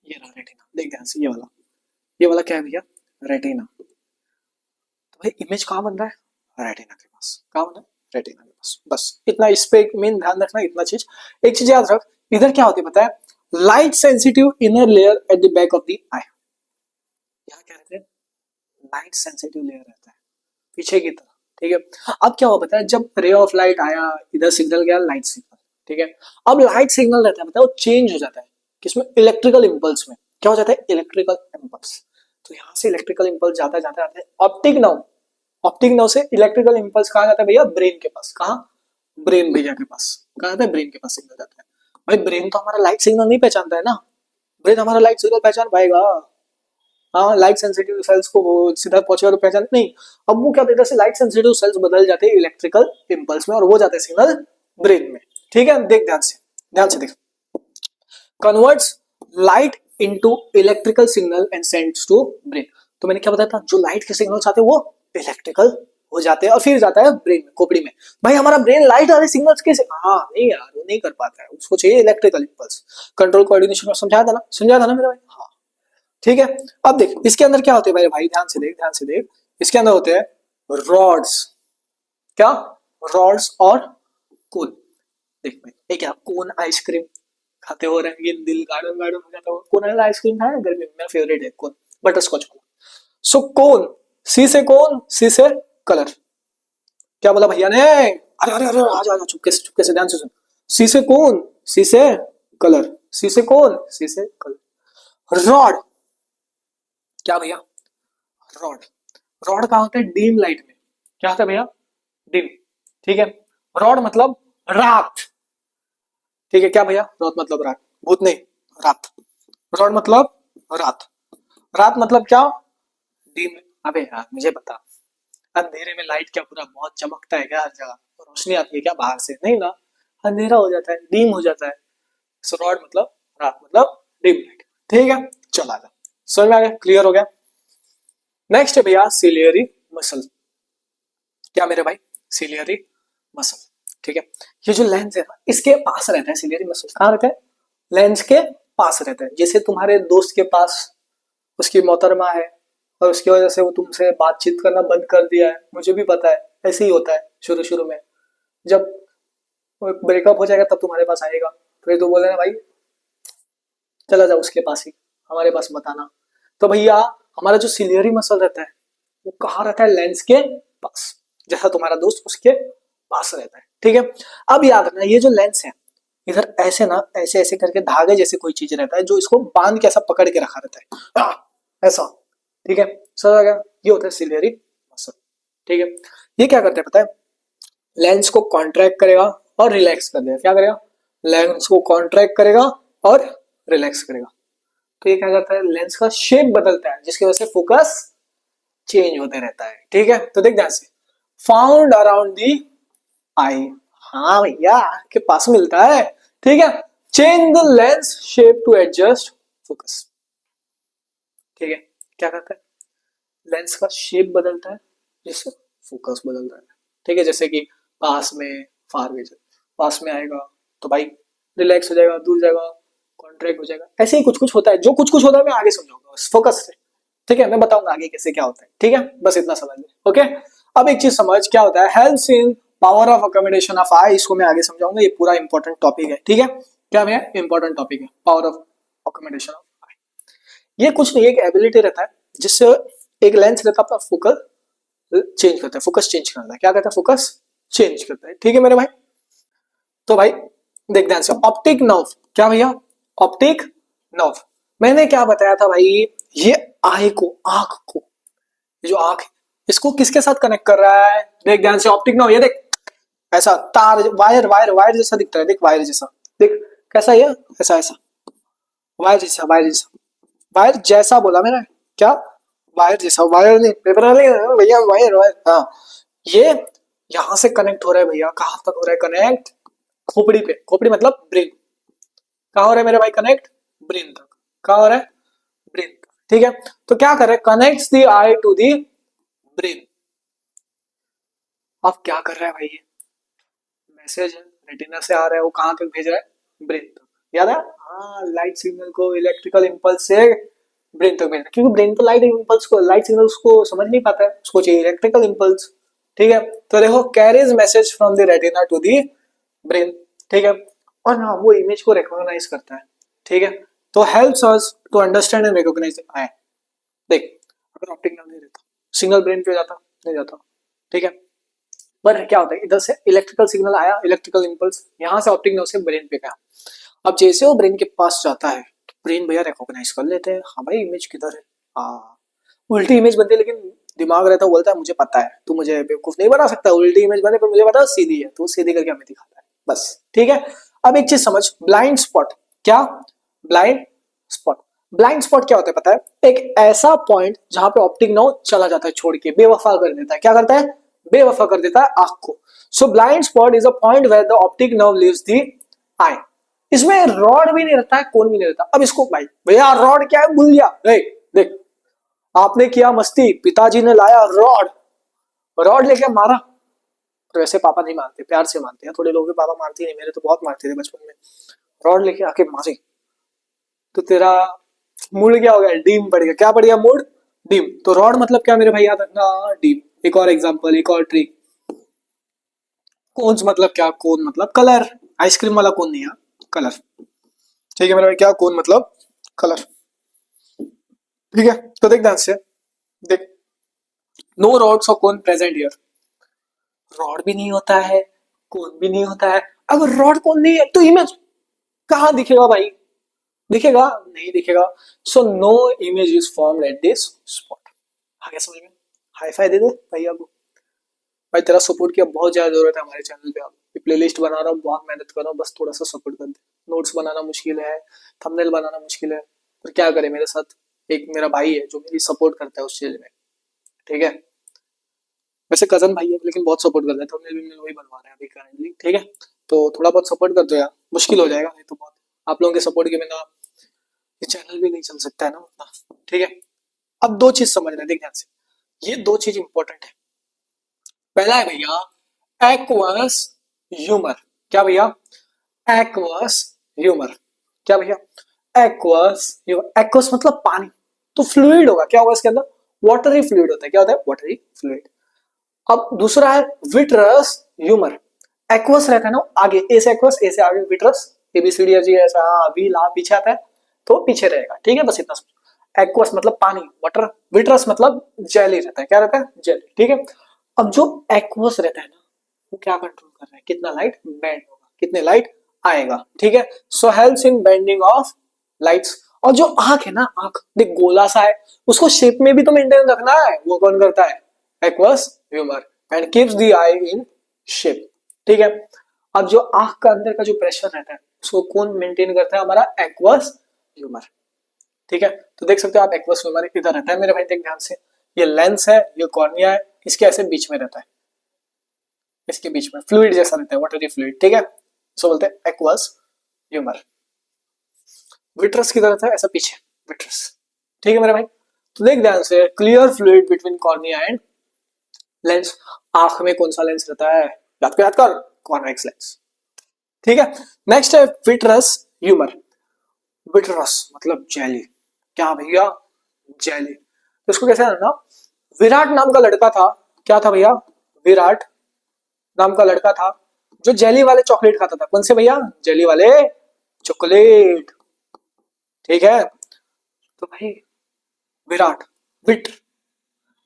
ये रहा रेटिना, देख ध्यान से, ये वाला क्या है भैया? रेटिना। तो भाई इमेज कहाँ बन रहा है? रेटिना के पास। कहाँ बन रहा है? रेटिना के पास। बस इतना, इस पे मेन ध्यान रखना, इतना चीज। एक चीज याद रख, इधर क्या होती है पता है? Light sensitive inner layer at the back of the eye. यहाँ क्या रहते हैं? लाइट सेंसिटिव लेयर रहता है पीछे की तरफ। ठीक है, अब क्या हुआ पता है, जब रे ऑफ लाइट आया, इधर सिग्नल गया, लाइट सिग्नल। ठीक है, अब लाइट सिग्नल रहता है, वो चेंज हो जाता है किसमें? इलेक्ट्रिकल इंपल्स में। क्या हो जाता है? Electrical impulse. तो यहाँ से इलेक्ट्रिकल इंपल्स जाता जाता जाता है ऑप्टिक नर्व, ऑप्टिक नर्व से इलेक्ट्रिकल इंपल्स कहाँ जाता है भैया? ब्रेन के पास। कहाँ? ब्रेन भैया के पास। कहाँ जाता है? ब्रेन के पास सिग्नल जाता है। भाई ब्रेन तो हमारा लाइट सिग्नल नहीं पहचानता है ना, ब्रेन हमारा लाइट सिग्नल पहचान पाएगा? हाँ, लाइट सेंसिटिव सेल्स को वो सीधा पहुंचेगा तो पहचान नहीं। अब वो क्या देता है, लाइट सेंसिटिव सेल्स बदल जाते हैं इलेक्ट्रिकल इंपल्स में, और वो जाते हैं सिग्नल ब्रेन में। ठीक है, देख ध्यान से, देख, converts light into electrical signal and sends to brain. तो मैंने क्या बताया था, जो लाइट के सिग्नल्स आते हैं वो इलेक्ट्रिकल हो जाते हैं और फिर जाता है ब्रेन में, खोपड़ी में। भाई हमारा ब्रेन लाइट वाले सिग्नल्स कैसे, हाँ नहीं यार, वो नहीं कर पाता है, उसको चाहिए इलेक्ट्रिकल इंपल्स। कंट्रोल कोऑर्डिनेशन में समझाया था ना मेरे भाई? हाँ, ठीक है। अब देख इसके अंदर क्या होते हैं मेरे भाई, ध्यान से देख, इसके अंदर होते हैं रॉड्स। क्या? रॉड्स और कोन। देख भाई, ये क्या, कोन आइसक्रीम खाते हो, रंगीन दिल गार्डन गार्डन हो जाता हो। कोन वाला आइसक्रीम खाया गर्मी में, मेरा फेवरेट है कोन, बटर स्कॉच वाला। सो कोन, सी से कोन, सी से कलर। क्या बोला भैया ने? अरे अरे अरे, आ जा चुपके से ध्यान से सुन। सी से कोन, सी से कलर, सी से कोन, सी से कलर। रॉड। क्या भैया? रॉड। रॉड कहाँ होता है? डीम लाइट में। क्या होता है भैया? डिम। ठीक है, रॉड मतलब रात। ठीक है, क्या भैया? रॉड मतलब रात, भूत नहीं, रात। रॉड मतलब रात, रात मतलब क्या? डिम। अबे यार मुझे बता, अंधेरे में लाइट क्या पूरा बहुत चमकता है क्या हर जगह? रोशनी आती है क्या बाहर से? नहीं ना, अंधेरा हो जाता है, डीम हो जाता है। सो रॉड मतलब रात, मतलब डिम लाइट। ठीक है, चल आ जा, समझ में आ गया? क्लियर हो गया? नेक्स्ट है भैया सिलियरी मसल। क्या मेरे भाई, सिलियरी मसल। ठीक है, ये जो लेंस है ना इसके पास रहता है, सिलियरी मसल कहाँ रहता है, लेंस के पास रहता है। जैसे तुम्हारे दोस्त के पास उसकी मोहतरमा है और उसकी वजह से वो तुमसे बातचीत करना बंद कर दिया है, मुझे भी पता है ऐसे ही होता है शुरू शुरू में। जब ब्रेकअप हो जाएगा तब तुम्हारे पास आएगा, फिर तो बोले ना भाई चला जाओ उसके पास ही, हमारे पास मत आना। तो भैया हमारा जो सिलियरी मसल रहता है वो कहाँ रहता है, लेंस के पास, जैसा तुम्हारा दोस्त उसके पास रहता है। ठीक है, अब याद रखना ये जो लेंस है इधर ऐसे ना ऐसे ऐसे करके धागे जैसे कोई चीज रहता है जो इसको बांध के ऐसा पकड़ के रखा रहता है ऐसा। ठीक है, समझ आ गया, ये होता है सिलियरी मसल। ठीक है, ये क्या करता है पता है, लेंस को कॉन्ट्रैक्ट करेगा और रिलैक्स कर देगा। क्या करेगा, लेंस को कॉन्ट्रैक्ट करेगा और रिलैक्स करेगा। तो ये क्या करता है, लेंस का शेप बदलता है जिसकी वजह से फोकस चेंज होते रहता है। ठीक है, तो देख ध्यान से, फाउंड अराउंड दी आई, हाँ भैया के पास मिलता है। ठीक है, change the lens shape to adjust focus. ठीक है, क्या करता है, लेंस का शेप बदलता है जिससे फोकस बदलता है। ठीक है, जैसे कि पास में, फार में, पास में आएगा तो भाई रिलैक्स हो जाएगा, दूर जाएगा कॉन्ट्रैक्ट हो जाएगा। ऐसे ही कुछ कुछ होता है, जो कुछ कुछ होता है मैं आगे समझाऊंगा बस फोकस से। ठीक है, मैं बताऊंगा आगे कैसे क्या होता है। ठीक है, बस इतना समझ ले। ओके, अब एक चीज समझ क्या होता है, helps in power of accommodation of eye, इसको मैं आगे समझाऊंगा, ये पूरा इंपॉर्टेंट टॉपिक है। ठीक है, क्या है, इंपॉर्टेंट टॉपिक है पावर ऑफ अकोमोडेशन ऑफ आई। ये कुछ नहीं, एक एबिलिटी रहता है जिससे एक लेंस रहता है अपना फोकस चेंज करता है, फोकस चेंज करता है। क्या करता है, फोकस चेंज करता है। ठीक है मेरे भाई, तो भाई देख ध्यान से, ऑप्टिक नर्व, क्या भैया, ऑप्टिक नर्व। मैंने क्या बताया था भाई, ये आई को, आंख को, ये जो आंख है इसको किसके साथ कनेक्ट कर रहा है, देख ध्यान से, ऑप्टिक नर्व। ये देख ऐसा तार, वायर वायर वायर जैसा दिखता है, देख वायर जैसा, देख कैसा ये, ऐसा ऐसा वायर जैसा, वायर जैसा, वायर जैसा बोला मैंने, क्या, वायर जैसा, वायर नहीं पेपर वाले भैया, वायर वायर, हाँ। ये यहां से कनेक्ट हो रहा है भैया, कहां तक हो रहा है कनेक्ट, खोपड़ी पे, खोपड़ी मतलब ब्रेन, कहां हो रहा है मेरे भाई कनेक्ट, ब्रेन तक, कहां हो रहा है, ब्रेन तक। ठीक है, तो क्या करे, connects the eye to the brain. अब क्या कर रहा है भाई, ये मैसेज है रेटिना से आ रहा है, वो कहां तक भेज रहा है, ब्रेन तक। याद है, हाँ, लाइट सिग्नल को इलेक्ट्रिकल इंपल्स से ब्रेन तक भेजना, क्योंकि ब्रेन तो लाइट इंपल्स को, लाइट सिग्नल्स को समझ नहीं पाता है, उसको चाहिए इलेक्ट्रिकल इंपल्स। ठीक है, तो देखो, carries message from the retina to the brain. ठीक है, और हाँ वो इमेज को रिकॉग्नाइज करता है। ठीक है, तो helps us to understand and recognise eye. देख, अगर ऑप्टिक नर्व नहीं रहता, सिग्नल ब्रेन पे जाता, नहीं जाता। ठीक है, पर क्या होता है, इधर से इलेक्ट्रिकल सिग्नल आया, इलेक्ट्रिकल इंपल्स यहां से ऑप्टिक नर्व से ब्रेन पे गया। अब जैसे वो ब्रेन के पास जाता है तो ब्रेन भैया रिकॉग्नाइज कर लेते हैं, हाँ भाई इमेज किधर है, हाँ उल्टी इमेज बनती है, लेकिन दिमाग रहता है, बोलता है मुझे पता है, तू मुझे बेवकूफ नहीं बना सकता, उल्टी इमेज बने पर मुझे पता है सीधी है, तो सीधी करके हमें दिखाता है बस। ठीक है, अब एक चीज समझ, ब्लाइंड स्पॉट, क्या, ब्लाइंड स्पॉट। ब्लाइंड स्पॉट क्या होता है पता है, एक ऐसा पॉइंट जहां पे ऑप्टिक नर्व चला जाता है, छोड़ के बेवफा कर देता है। क्या करता है, बेवफा कर देता है आंख को। So blind spot is a point where the optic nerve leaves the eye. इसमें रॉड भी नहीं रहता है, कोन भी नहीं रहता। अब इसको भाई भैया रॉड क्या है, भूल गया, देख देख, आपने किया मस्ती, पिताजी ने लाया रॉड, रॉड लेके मारा, तो वैसे पापा नहीं मारते, प्यार से मारते हैं, थोड़े लोग पापा मारते नहीं, मेरे तो बहुत मारते थे बचपन में। रॉड लेके आके मारे तो तेरा मूड क्या हो गया, डीम पड़ गया। क्या पड़ गया, मूड डीम। तो रॉड मतलब क्या मेरे भाई, याद रखना, डीम। एक और एग्जांपल, एक और ट्रिक, कोन्स मतलब क्या, कोन मतलब कलर, आइसक्रीम वाला कोन नहीं है, कलर। ठीक है मेरे भाई, क्या, कोन मतलब कलर। ठीक है, तो देख ध्यान से, देख, नो रॉड्स और कोन प्रेजेंट हियर, रॉड भी नहीं होता है, कोन भी नहीं होता है। अगर रॉड कोन नहीं है तो इमेज कहां दिखेगा भाई, दिखेगा नहीं दिखेगा। So no image is formed at this spot. आगे समझ में, हाई फाई दे दे भैया को, भाई तेरा सपोर्ट की अब बहुत ज्यादा जरूरत है हमारे चैनल पे। आप प्लेलिस्ट बना रहा हूँ, बहुत मेहनत कर रहा हूँ, बस थोड़ा सा सपोर्ट कर दे। नोट्स बनाना मुश्किल है, थंबनेल बनाना मुश्किल है, पर क्या करे, मेरे साथ एक मेरा भाई है जो मेरी सपोर्ट करता है उस चीज में। ठीक है, वैसे कजन भाई है लेकिन बहुत सपोर्ट करता है, थंबनेल भी वही बनवा रहे हैं अभी करेंटली। ठीक है, तो थोड़ा बहुत सपोर्ट कर दो यार, मुश्किल हो जाएगा नहीं तो बहुत, आप लोगों के सपोर्ट के बिना ये चैनल भी नहीं चल सकता है ना उतना। ठीक है, अब दो चीज समझना है, देख ध्यान से, ये दो चीज इंपॉर्टेंट है। पहला है भैया एक्वस ह्यूमर। क्या भैया? Aqueous humour. क्या भैया? Aqueous humour. एक्वस मतलब पानी, तो फ्लूइड होगा। क्या होगा इसके अंदर? वाटरी फ्लूइड होता है। क्या होता है? Watery fluid. अब दूसरा है विट्रस ह्यूमर। एक्वस रहता है ना आगे, ए से एक्वस, ए से आगे विट्रस, एबीसीडी जी ऐसा अभी ला पीछे आता है तो पीछे रहेगा। ठीक है, बस इतना समझो। एक्वस मतलब पानी, वाटर। विट्रस मतलब जेली रहता है। क्या रहता है? जेली। ठीक है। अब जो एक्वस रहता है ना, वो क्या कंट्रोल कर रहा है? कितना लाइट बेंड होगा, कितने लाइट आएगा। ठीक है, so helps in bending of lights. और जो आंख है ना, आंख देख गोला सा है, उसको शेप में भी तो मेंटेन रखना है। वो कौन करता है? Aqueous humour. And keeps the I in shape. ठीक है। अब जो आंख का अंदर का जो प्रेशर रहता है, उसको कौन मेंटेन करता है? हमारा एक्वस ह्यूमर। ठीक है, तो देख सकते हो आप एक्वस ह्यूमर इधर रहता है मेरे भाई, देख ध्यान से। ये लेंस है, ये कॉर्निया है, इसके ऐसे बीच में रहता है, इसके बीच में फ्लूइड जैसा रहता है, वाटरी फ्लूइड। ठीक है, सो बोलते हैं एक्वस ह्यूमर। विट्रस की तरह था ऐसा पीछे, विट्रस। ठीक है मेरे भाई, तो देख ध्यान से, clear fluid between cornea and lens. आंख में कौन सा लेंस रहता है? याद कर, कॉन्वेक्स लेंस। ठीक है, नेक्स्ट है विट्रस ह्यूमर। विट्रस मतलब जेली। क्या भैया? जेली। तो इसको कैसे ना, विराट नाम का लड़का था। क्या था भैया? विराट नाम का लड़का था जो जेली वाले चॉकलेट खाता था। कौन से भैया? जेली वाले चॉकलेट। ठीक है, तो भाई विराट, विट,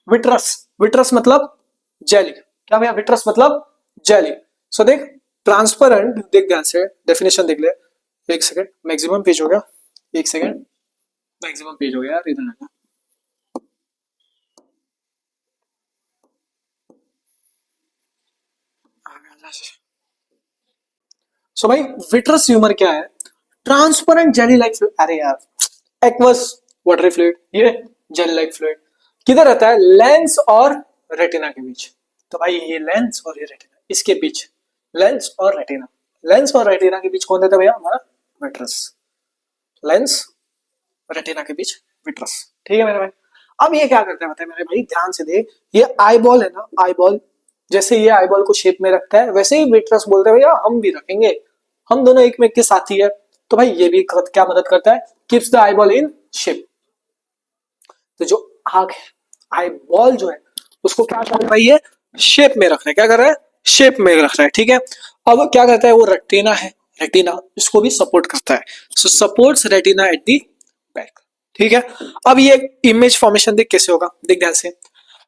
विट्रस, विट्रस मतलब जेली। क्या भैया? विट्रस मतलब जेली। सो देख, ट्रांसपेरेंट, देख ध्यान से, डेफिनेशन देख ले। एक सेकंड, मैक्सिमम पेज हो गया। एक सेकंड, मैक्सिमम पेज हो गया यार, इधर आना। सो भाई विट्रस ह्यूमर क्या है? Transparent jelly like fluid. अरे यार, एक्वस वाटरी फ्लूइड, ये जेली लाइक फ्लूइड किधर रहता है? लेंस और रेटिना के बीच। तो भाई ये लेंस और ये रेटिना, इसके बीच लेंस और रेटिना। लेंस और रेटिना के बीच कौन रहता है भैया? हमारा विट्रस। लेंस रेटिना के बीच विट्रस। ठीक है मेरे भाई। अब ये क्या करता है बताए मेरे भाई, ध्यान से देख। ये आई बॉल है ना, आई बॉल, जैसे ये आई बॉल को शेप में रखता है, वैसे ही विट्रस बोलते हैं भैया हम भी रखेंगे, हम दोनों एक में के साथी है। तो भाई ये भी क्या मदद करता है? Keeps the eye ball in shape. तो जो आंख है, आई बॉल जो है, उसको क्या कर रहा है भाई? ये शेप में रख रहा है। क्या कर रहा है? शेप में रख रहा है। ठीक है, अब क्या करता है? वो रेटिना है, रेटिना इसको भी सपोर्ट करता है। So supports retina at the back. ठीक है, अब ये इमेज फॉर्मेशन देख कैसे होगा, देख ध्यान से।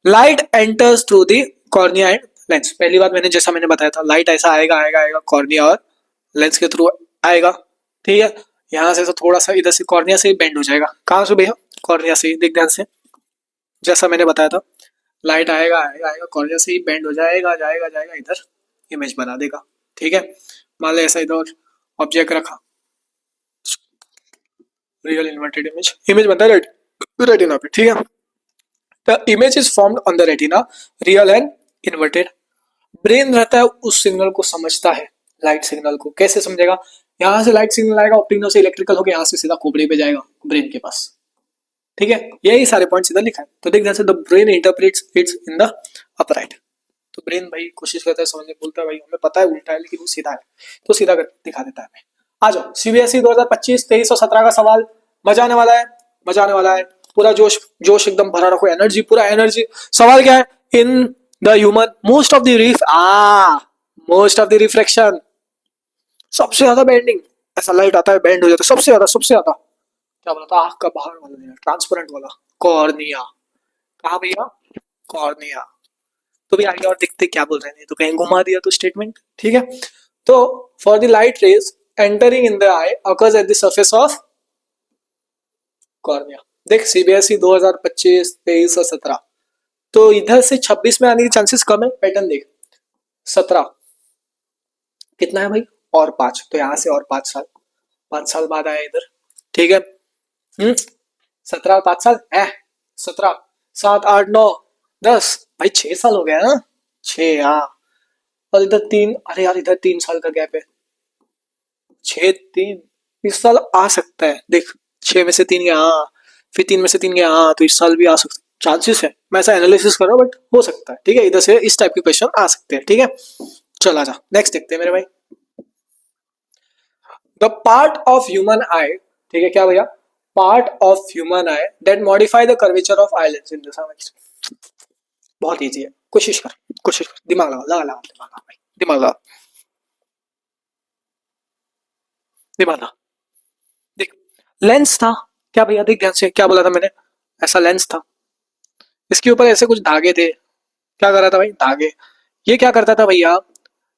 Light enters through the cornea and lens. पहली बात मैंने जैसा मैंने बताया था, लाइट ऐसा आएगा आएगा आएगा कॉर्निया और लेंस के थ्रू आएगा। ठीक है, यहां से तो थोड़ा सा इधर से कॉर्निया से ही बेंड हो जाएगा। कहां से भैया? कॉर्निया से ही। देख ध्यान से, जैसा मैंने बताया था, लाइट आएगा आएगा आएगा कॉर्निया से ही बेंड हो जाएगा, जाएगा जाएगा इधर इमेज बना देगा। ठीक है, मान ले ऐसा इधर ऑब्जेक्ट रखा, रियल इन्वर्टेड इमेज, इमेज बनता है रेटिना पे। ठीक है, the image is formed on the retina, real and inverted. Brain रहता है उस सिग्नल को समझता है, लाइट सिग्नल को। कैसे समझेगा? यहां से लाइट सिग्नल आएगा, ऑप्टिक नर्व से इलेक्ट्रिकल होकर यहां से सीधा खोपड़ी पे जाएगा, ब्रेन के पास। ठीक है, यही सारे पॉइंट्स इधर लिखा है। तो देख ध्यान से, the brain interprets it's in the upright. तो ब्रेन भाई कोशिश करता है समझने, बोलता है भाई हमें पता है उल्टा है लेकिन वो सीधा है, तो सीधा कर दिखा देता है हमें। आ जाओ, सीबीएसई 2025 23 और 17 का सवाल। मजा आने वाला है, मजा आने वाला है। पूरा जोश जोश एकदम भरा रखो, एनर्जी पूरा एनर्जी। सवाल क्या है? In the human most of the most of the reflection, सबसे ज्यादा बेंडिंग, ऐसा लाइट आता है बेंड हो जाता है सबसे ज्यादा, सबसे ज्यादा। क्या बोला था? आंख का बाहर वाला, ट्रांसपेरेंट वाला, कॉर्निया। कहा भैया? कॉर्निया। तो भी आगे और दिखते क्या बोल रहे हैं, तो कहीं घुमा दिया तो स्टेटमेंट। ठीक है, तो for the light rays entering in the I occurs at the surface of cornea. देख सीबीएसई 2025 23 और 17, तो इधर से 26 में आने के चांसेस कम है। पैटर्न देख, 17 कितना है भाई? और 5, तो यहां से और 5 साल, 5 साल बाद आया इधर। ठीक है, 17 5 साल है, 17 7 8 9 10, भाई 6 साल हो गया ना, 6। हाँ, और इधर 3, अरे यार इधर 3 साल का गैप है, 6 3, इस साल आ सकता है। देख 6 में से 3 गया, हाँ, फिर 3 में से 3 गया, हाँ, तो इस साल भी आ सकता है। चांसेस है, मैं ऐसा एनालिसिस कर रहा हूँ बट हो सकता है, ठीक है, इधर से इस टाइप के क्वेश्चन आ सकते हैं, ठीक है। चल आजा नेक्स्ट देखते हैं मेरे भाई। द पार्ट ऑफ ह्यूमन आई, ठीक है क्या भैया, part of human I that modify the curvature of eyelids in the समझ। बहुत इजी है, कोशिश कर, दिमाग लगा दिमाग लगा भाई, दिमाग लगा। देख, लेंस था क्या भैया, देख ध्यान से क्या बोला था मैंने, ऐसा लेंस था, इसके ऊपर ऐसे कुछ धागे थे, क्या कर रहा था भाई, धागे, ये क्या करता था भैया,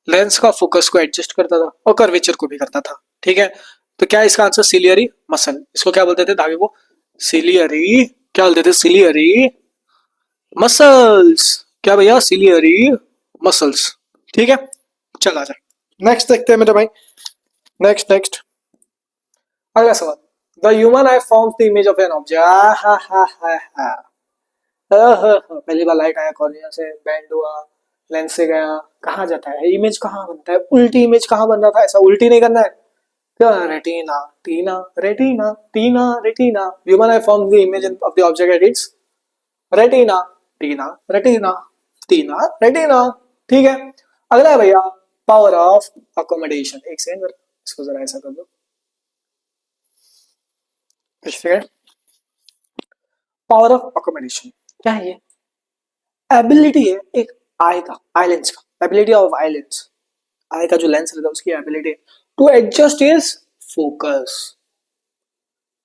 लेंस का फोकस को एडजस्ट करता था और कर्वेचर को भी करता था, ठीक है। तो क्या इसका आंसर सिलियरी मसल, इसको क्या बोलते थे धागे को, सिलियरी, क्या बोलते थे, सिलियरी मसल्स, क्या भैया, सिलियरी मसल्स, ठीक है। चल आजा नेक्स्ट देखते हैं मेरे भाई, नेक्स्ट अगला सवाल। The human I forms the image of an object, पहली बार लाइट आया कॉर्निया से, बैंड हुआ, लेंस से गया, कहाँ जाता है, इमेज कहाँ बनता है, उल्टी इमेज कहाँ बन रहा था, ऐसा उल्टी नहीं करना है क्या, retina Tina retina Tina retina, human I form the image of the object at its retina Tina retina Tina retina, ठीक है। अगला है भैया पावर ऑफ अकोमोडेशन, एक सेकंड इसको जरा ऐसा कर दो, पावर ऑफ अकोमोडेशन क्या है, ये एबिलिटी है एक आई का, आई लेंस का, ability of eye lens, eye का जो लेंस रहता है उसकी ability to adjust is focus,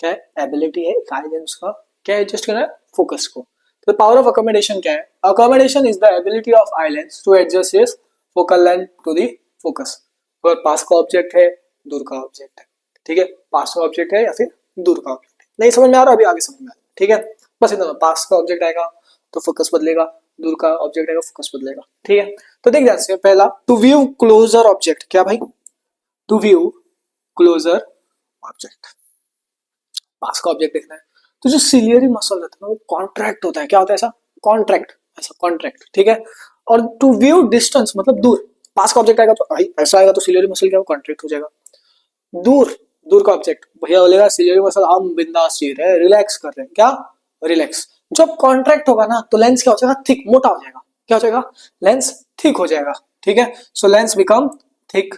क्या है, एबिलिटी है आई लेंस का, क्या एडजस्ट करना है, फोकस को। तो पावर ऑफ अकोमोडेशन क्या है, accommodation is the ability of eye lens to adjust is focal length to the focus. अगर पास का ऑब्जेक्ट है, दूर का ऑब्जेक्ट है, ठीक है, पास का ऑब्जेक्ट है या फिर दूर का ऑब्जेक्ट है, नहीं समझ में आ रहा, अभी आगे समझ में आ रहा, ठीक है। बस इतना, पास का ऑब्जेक्ट आएगा तो फोकस बदलेगा, दूर का ऑब्जेक्ट आएगा फोकस बदलेगा, ठीक है। तो देख ध्यान से, पहला टू व्यू क्लोजर ऑब्जेक्ट, क्या भाई, टू व्यू क्लोजर ऑब्जेक्ट, पास का ऑब्जेक्ट देखना है, तो जो सिलियरी मसल रहता है ना वो कॉन्ट्रैक्ट होता है, क्या होता है ऐसा, कॉन्ट्रैक्ट, ऐसा कॉन्ट्रैक्ट, ठीक है। और टू व्यू डिस्टेंस मतलब दूर, पास का ऑब्जेक्ट आएगा तो ऐसा आएगा तो सिलियरी मसल क्या कॉन्ट्रैक्ट हो जाएगा, दूर, दूर का ऑब्जेक्ट भैया बोलेगा सिलियरी मसल हम बिंदास जी रहे हैं, रिलैक्स कर रहे हैं, क्या रिलैक्स। जब कॉन्ट्रैक्ट होगा ना तो लेंस क्या हो जाएगा, थिक, मोटा हो जाएगा, क्या हो जाएगा, लेंस थिक हो जाएगा, ठीक है। सो लेंस बिकम थिक,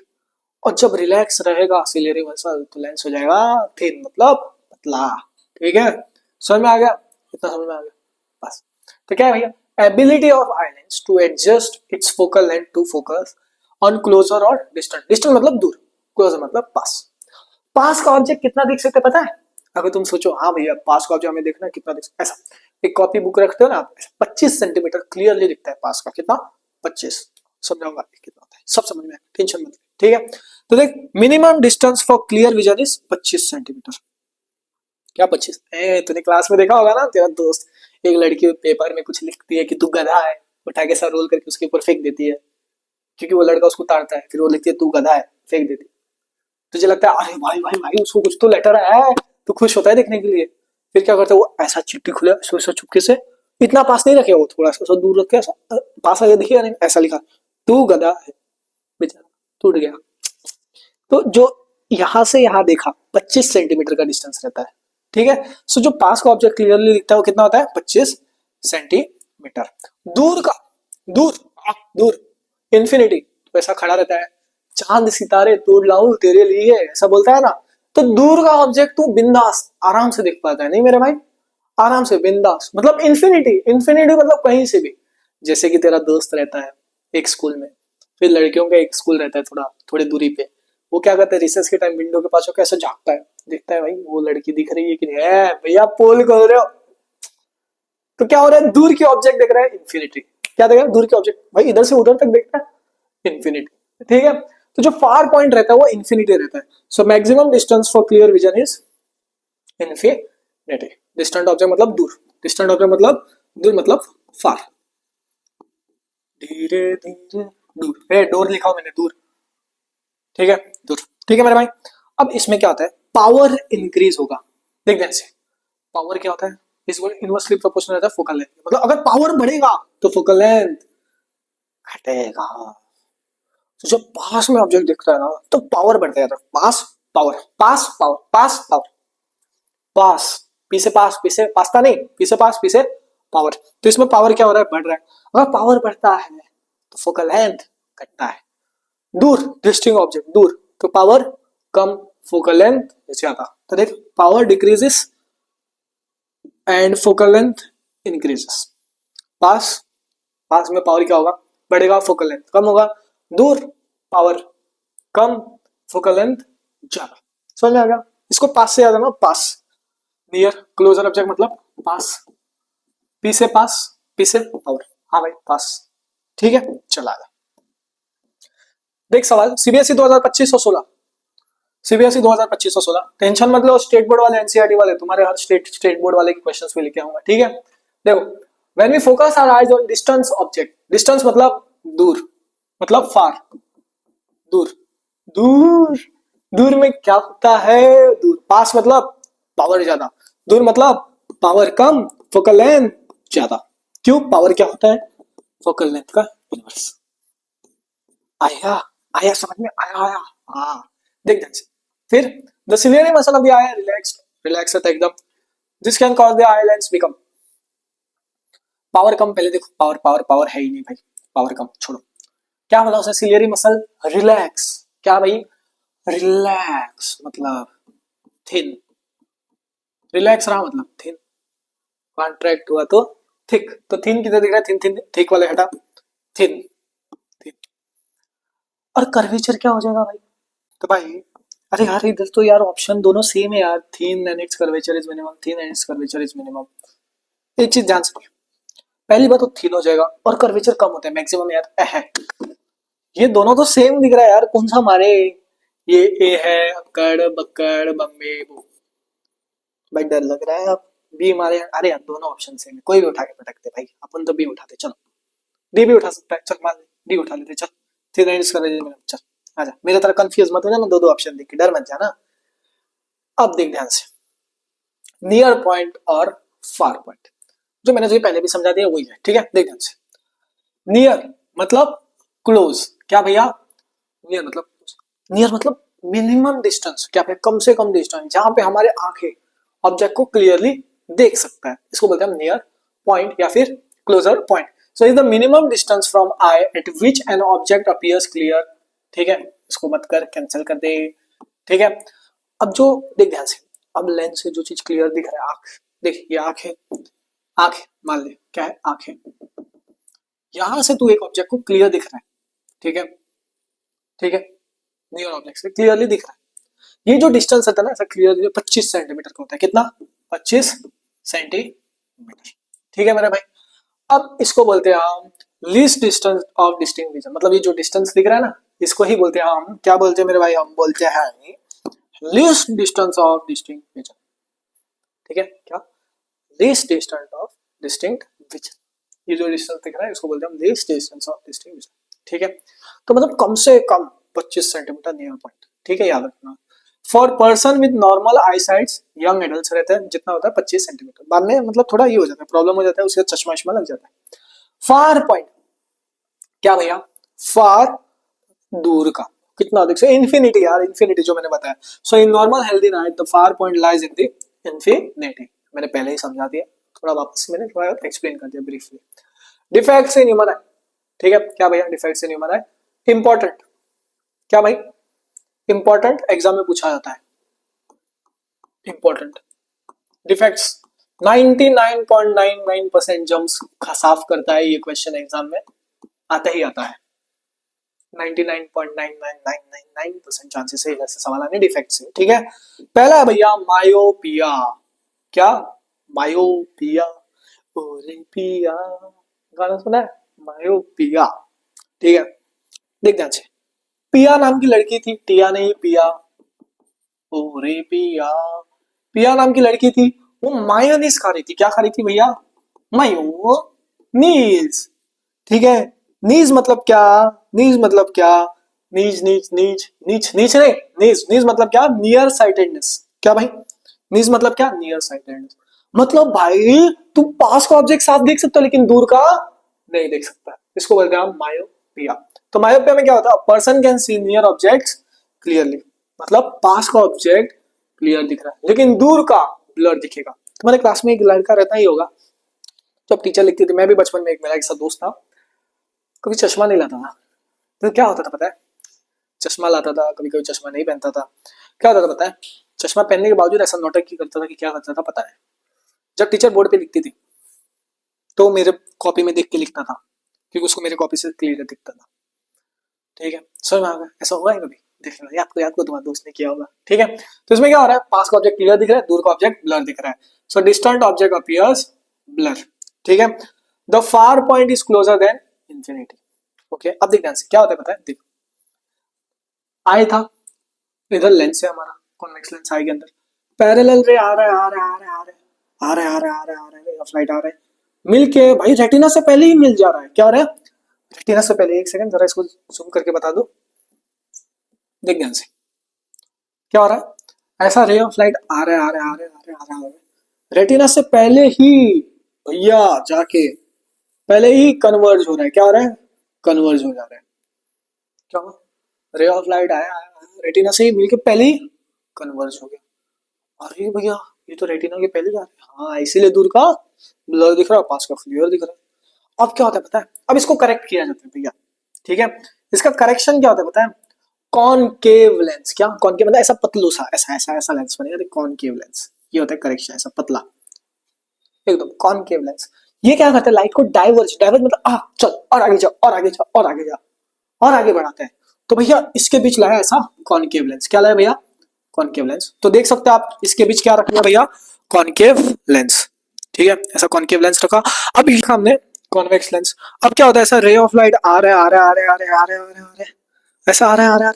और जब रिलैक्स रहेगा सिलियरी मसल तो लेंस हो जाएगा थिन, मतलब पतला, ठीक है। समझ में आ गया, इतना समझ में आ गया बस। तो क्या है भैया, ability of eye lens to adjust its focal length to focus on closer और डिस्टेंट, डिस्टेंट मतलब दूर, क्लोजर मतलब पास। पास का ऑब्जेक्ट कितना देख सकते पता है, अगर तुम सोचो हाँ भैया पास का ऑब्जेक्ट हमें देखना है कितना देख सकते, ऐसा एक कॉपी बुक रखते हो ना आप, 25 सेंटीमीटर क्लियरली दिखता है पास का, कितना, 25, समझाऊंगा कितना होता है, सब समझ में, टेंशन मत, ठीक है। तो देख minimum distance for clear vision is 25 centimetre, क्या 25, तूने क्लास में देखा होगा ना, तेरा दोस्त एक लड़की पेपर में कुछ लिखती है कि तू गधा है, उठा के सर रोल करके उसके ऊपर फेंक देती है, क्योंकि वो लड़का उसको ताड़ता है, फिर वो लिखती है तू गधा है, फेंक देती है। तुझे लगता है अरे भाई भाई भाई उसको कुछ तो लेटर आया है, तो खुश होता है देखने के लिए, फिर क्या करता है वो ऐसा चिट्ठी खुले चुपके से, इतना पास नहीं रखे, वो थोड़ा सा दूर रख के ऐसा पास आगे देखिए, नहीं ऐसा लिखा तू गधा है, बेचारा टूट गया। तो जो यहां से यहां देखा 25 सेंटीमीटर का डिस्टेंस रहता है, ठीक है। सो जो पास का ऑब्जेक्ट क्लियरली दिखता है वो कितना होता है, 25 सेंटीमीटर। दूर का, दूर दूर इंफिनिटी, तो ऐसा खड़ा रहता है, चांद सितारे तोड़ लाऊं तेरे लिए, ऐसा बोलता है ना। तो दूर का ऑब्जेक्ट तू बिंदास आराम से देख पाता है, नहीं मेरे भाई, आराम से बिंदास, मतलब इंफिनिटी, इंफिनिटी मतलब कहीं से भी। जैसे कि तेरा दोस्त रहता है एक स्कूल में, फिर लड़कियों का एक स्कूल रहता है थोड़ा थोड़ी दूरी पे, वो क्या करता है रिसेस के टाइम विंडो के पास होकर ऐसा झांकता है, देखता है भाई वो लड़की दिख रही है कि नहीं है, भैया पोल कर रहे हो, तो क्या हो रहा है, दूर की ऑब्जेक्ट देख रहा है इंफिनिटी, क्या देख रहा है दूर के ऑब्जेक्ट, भाई इधर से उधर तक देखता है इंफिनिटी, ठीक है। तो जो फार पॉइंट रहता है वो इंफिनिटी रहता है। So maximum distance for clear vision is infinity, distant object मतलब दूर, डिस्टेंट ऑब्जेक्ट मतलब दूर मतलब फार, धीरे धीरे दूर, डोर लिखा हो मैंने दूर, ठीक है दूर, ठीक है मेरे भाई। अब इसमें क्या होता है, पावर इंक्रीज होगा, देख ध्यान से, पावर क्या होता है, इसको इनवर्सली प्रोपोर्शनल रहता है फोकल लेंथ, मतलब अगर पावर बढ़ेगा तो फोकल लेंथ घटेगा। तो जब पास में ऑब्जेक्ट दिखता है ना तो पावर बढ़ता है, पास पावर, पास पावर, पास पावर, पास पी से पास, पी से पास्ता नहीं, पी से पास, पी से पावर। तो इसमें पावर क्या हो रहा है, बढ़ रहा है। अगर पावर बढ़ता है तो फोकल लेंथ घटता है। दूर डिस्टिंग ऑब्जेक्ट दूर, तो पावर कम, फोकल लेंथ ज्यादा। तो देख power decreases and focal length increases. पास, पास में पावर क्या होगा, बढ़ेगा, फोकल लेंथ कम होगा। दूर पावर कम, फोकल लेंथ ज्यादा। समझ में आ गया। इसको पास से याद है ना, पास, नियर, क्लोजर ऑब्जेक्ट मतलब पास, पी से पास, पी से पावर। हाँ भाई पास, ठीक है। चला गया। देख सवाल सीबीएसई 2025 और 16, सीबीएसई 2025 और 16। टेंशन मतलब स्टेट बोर्ड वाले, एनसीईआरटी वाले, तुम्हारे हर स्टेट बोर्ड वाले के क्वेश्चंस भी लेके आऊंगा, ठीक है। देखो, when we focus our eyes on distance object, distance मतलब दूर, मतलब फार, दूर, दूर, दूर में क्या होता है, दूर। पास मतलब पावर ज्यादा, दूर मतलब पावर कम, फोकल लेंथ ज्यादा। क्यों, पावर क्या होता है, फोकल लेंथ का इनवर्स। आया, आया समझ में आया, आया। हाँ, देख ध्यान से। फिर the ciliary muscle of the eye relaxed, relax होता है एकदम। This can cause the eye lens become, power कम। पहले देखो पावर, पावर पावर है ही नहीं भाई, पावर कम छोड़ो। क्या बोला उसने, सिलियरी मसल रिलैक्स, क्या भाई, रिलैक्स मतलब थिन, रिलैक्स रहा मतलब थिन, कॉन्ट्रैक्ट हुआ तो थिक। तो थिन किधर दिख रहा है, थिन थिन, थिक वाले हटा, थिन, थिन। और कर्वेचर क्या हो जाएगा भाई, तो भाई अरे यार इधर तो यार ऑप्शन दोनों सेम है यार, thin and it's curvature is minimum, thin and it's curvature is minimum. एक चीज ध्यान से, पहली बात तो थिन हो जाएगा और कर्वेचर कम होता है मैक्सिमम यार, है। ये दोनों तो सेम दिख रहा है यार, कौन सा मारे। ये ए है, अक्कड़ बक्कड़ बम्बे बो। भाई डर लग रहा है अब, बी मारे। अरे यार दोनों ऑप्शन सेम है, कोई भी उठा के पटकते भाई, अपन तो बी उठाते, चलो। डी भी उठा सकता है, चल मान डी उठा लेते, चल। थिन एंड इट्स कर्वेचर, चल आजा, मेरे तरह कंफ्यूज मत हो जाना, दो दो ऑप्शन देख के डर मत जाना। अब देख ध्यान से, नियर पॉइंट और फार पॉइंट, जो मैंने तुझे पहले भी समझा दिया वही है, ठीक है। देख ध्यान से, नियर मतलब क्लोज, क्या भैया, नियर मतलब, नियर मतलब मिनिमम डिस्टेंस, क्या है, कम से कम डिस्टेंस, जहां पे हमारे आंखें ऑब्जेक्ट को क्लियरली देख सकता है, इसको बोलते हैं नियर पॉइंट या फिर closer point. So is the minimum distance from eye at which an object appears clear, ठीक है। इसको मत कर, कैंसिल कर दे, ठीक है। अब जो देख ध्यान से, अब लेंस से जो चीज क्लियर दिख रहा है, आंख, देख ये आंख है, आंख मान ले क्या है, आंख है। यहां से तू एक ऑब्जेक्ट को क्लियर दिख रहा है, ठीक है, ठीक है, नियर ऑब्जेक्ट से क्लियरली दिख रहा है। ये जो डिस्टेंस होता है ना, ऐसा क्लियर 25 सेंटीमीटर का होता है, कितना, 25 सेंटीमीटर, ठीक है मेरे भाई। अब इसको बोलते हैं हम least distance of distinct vision, मतलब ये जो डिस्टेंस दिख रहा है ना, इसको ही बोलते हैं हम, क्या बोलते हैं मेरे भाई, हम बोलते हैं least distance of distinct vision, ठीक है। क्या, least distance of distinct vision, ये जो डिस्टेंस दिख रहा है इसको बोलते हैं हम least distance of distinct vision, ठीक है। तो मतलब कम से कम 25 सेंटीमीटर नियर पॉइंट, ठीक है, याद रखना। For person with normal I sites, young adult रहते हैं, जितना होता है 25 सेंटीमीटर, बाद में मतलब थोड़ा ये हो जाता है, प्रॉब्लम हो जाता है, उसका चश्मा वश्मा लग जाता है। फार पॉइंट क्या भैया, फार दूर का, कितना देख, इन्फिनिटी यार, इन्फिनिटी जो मैंने बताया। So in normal healthy night the far point lies in the infinity, मैंने पहले ही समझा दिया, थोड़ा वापस मैंने थोड़ा एक्सप्लेन कर दिया ब्रीफली। डिफेक्ट्स इन ह्यूमन आई, ठीक है, क्या भैया, defects in human I important, क्या भाई, इंपॉर्टेंट, एग्जाम में पूछा जाता है, इंपॉर्टेंट डिफेक्ट्स 99.99% जम्स साफ करता है ये क्वेश्चन, एग्जाम में आता ही आता है। 99.99999% चांसेस है ऐसे सवाल आने डिफेक्ट से, ठीक है। पहला है भैया मायोपिया, क्या, मायोपिया, ओरे पिया, गाना सुना है, मायोपिया, ठीक है। देख ध्यान से, पिया नाम की लड़की थी, टिया नहीं पिया, ओरे पिया, पिया नाम की लड़की थी, वो मायोनीज खा रही थी, क्या खा रही थी भैया, मायोनीज, ठीक है। नीज मतलब क्या, नीज मतलब क्या, नीज नीज नीज नीच नीच नहीं, नीज नीज मतलब क्या, नियर साइटेडनेस, क्या भाई, नीज मतलब क्या, नियर साइटेडनेस, मतलब भाई तू पास का ऑब्जेक्ट साफ देख सकता है लेकिन दूर का नहीं देख सकता, इसको बोलते हैं हम मायोपिया। तो मायोपिया में क्या होता है, person can see near objects clearly, मतलब पास का ऑब्जेक्ट क्लियर दिख रहा है लेकिन दूर का ब्लर दिखेगा। तुम्हारे क्लास में एक लड़का रहता ही होगा, जब टीचर लिखती थी, मैं भी बचपन में एक मेरा एक सा दोस्त था, कभी चश्मा नहीं लाता था, तो क्या होता था पता है, चश्मा लाता था, कभी कभी चश्मा नहीं पहनता था। क्या होता था पता है, चश्मा पहनने के बावजूद ऐसा नौटंकी करता था कि क्या करता था पता है, जब टीचर बोर्ड पे लिखती थी तो मेरे कॉपी में देख के लिखता था, क्योंकि उसको मेरे कॉपी से क्लियर दिखता था। ठीक है, समझ में आ गया? ऐसा हुआ है कभी? देख लेना, याद को तुम्हारे दोस्त ने किया होगा। ठीक है, तो इसमें क्या हो रहा है, पास का ऑब्जेक्ट क्लियर दिख रहा है, दूर का ऑब्जेक्ट ब्लर दिख रहा है। सो डिस्टेंट ऑब्जेक्ट अपीयर्स ब्लर। ठीक है, the far point is closure then infinity. Okay, अब देख ध्यान से क्या होता है पता है, देख आई था, इधर लेंस है हमारा, कॉन्वेक्स लेंस आई के अंदर, पैरेलल रे आ रहा है, आ रहा है, आ रहा है, आ रहा है, आ रहा है, आ रहा है, आ रहा है, ऑफ लाइट आ रहा है, मिलके भाई रेटिना से पहले ही मिल जा रहा है। क्या हो रहा है, रेटिना से पहले, एक सेकंड जरा इसको जूम करके बता दो, देख ध्यान से क्या हो रहा है, ऐसा रे ऑफ लाइट आ रहा है, आ रहा है, आ रहा है, आ रहा है, आ रहा है, रेटिना से पहले ही भैया जाके पहले ही कन्वर्ज हो रहा है। क्या हो रहा है, कन्वर्ज हो जा रहा है। क्या हुआ, रे ऑफ लाइट आया, रेटिना से ही मिलके पहले ही कन्वर्ज हो गया। अरे भैया ये तो रेटिना के पहले जा रहा है, हाँ इसीलिए दूर का ब्लर दिख रहा है, पास का क्लियर दिख रहा है। अब क्या होता है पता है, अब इसको करेक्ट किया जाता है भैया। ठीक है, इसका करेक्शन क्या होता है पता है, कॉनकेव लेंस। क्या कॉनकेव मतलब ऐसा पतलू सा, ऐसा ऐसा ऐसा लेंस बनेगा, कॉनकेव लेंस, ये होता है करेक्शन, ऐसा पतला एकदम कॉनकेव लेंस। ये क्या करता है, लाइट को डाइवर्ज, डाइवर्ज मतलब चल और आगे जा और आगे जा और आगे जा और आगे बढ़ाते हैं। तो भैया इसके बीच लाया ऐसा कॉनकेव लेंस। क्या लाया भैया, कॉनकेव लेंस। तो देख सकते हैं आप इसके बीच क्या रख लिया भैया, कॉनकेव लेंस। ठीक है, ऐसा कॉनकेव लेंस रखा। अब ये हमने कॉन्वेक्स लेंस। अब क्या होता है, ऐसा रे ऑफ लाइट आ रहा है, आ रहा है, आ रहा है, आ रहा है, आ रहा है, आ रहा है, आ रहा है, ऐसा आ रहा है, आ रहा है,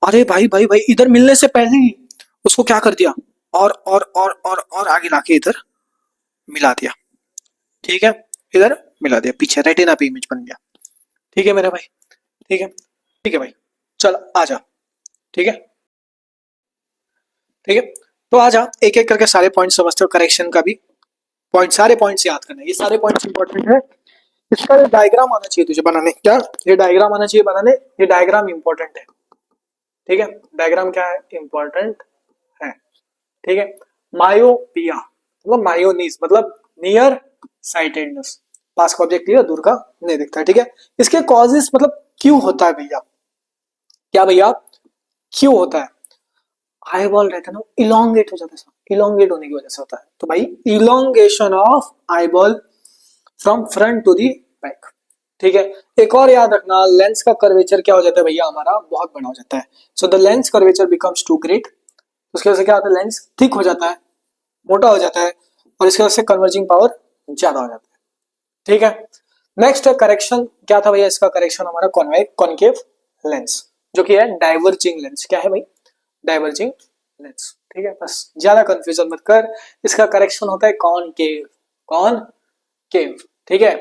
अरे भाई भाई भाई, इधर मिलने से पहले ही उसको क्या कर दिया, और आगे लाके इधर मिला दिया। ठीक है, इधर मिला दिया, पीछे रेटिना पे इमेज बन गया। ठीक है मेरे भाई, ठीक है, ठीक है भाई, चल आ जा। ठीक है, ठीक है, तो आ जा, एक एक करके सारे पॉइंट समझते हो, करेक्शन का भी पॉइंट, सारे पॉइंट्स याद करना है, ये सारे पॉइंट्स इंपॉर्टेंट है। इसका ये डायग्राम आना चाहिए तुझे बनाने, क्या ये डायग्राम आना चाहिए बनाने, ये डायग्राम इंपॉर्टेंट है। ठीक है, डायग्राम क्या है, इंपॉर्टेंट है। ठीक है, मायोपिया मतलब मायोनीज मतलब नियर साइटेडनेस, पास का ऑब्जेक्ट क्लियर, दूर का नहीं दिखता है। ठीक है, इसके कॉजेस मतलब क्यों होता है भैया, क्या भैया क्यों होता है, आई बॉल रहता है ना, इलोंगेट हो जाता है, इलोंगेट होने की वजह से होता है। तो भाई elongation of eye ball from front to the back. ठीक है, एक और याद रखना, लेंस का कर्वेचर क्या हो जाता है भैया, हमारा बहुत बड़ा हो जाता है। So the lens curvature becomes too great, उसकी वजह से क्या होता है, लेंस थिक हो जाता है, मोटा हो जाता है, और इसकी वजह से कन्वर्जिंग पावर ज्यादा हो जाता है। ठीक है, नेक्स्ट करेक्शन क्या था भैया, इसका करेक्शन हमारा कॉनकेव लेंस, जो कि है डाइवर्जिंग लेंस। क्या है भाई, डाइवर्जिंग लेंस। ठीक है, बस ज्यादा कंफ्यूजन मत कर, इसका करेक्शन होता है कॉनकेव, कॉनकेव। ठीक है,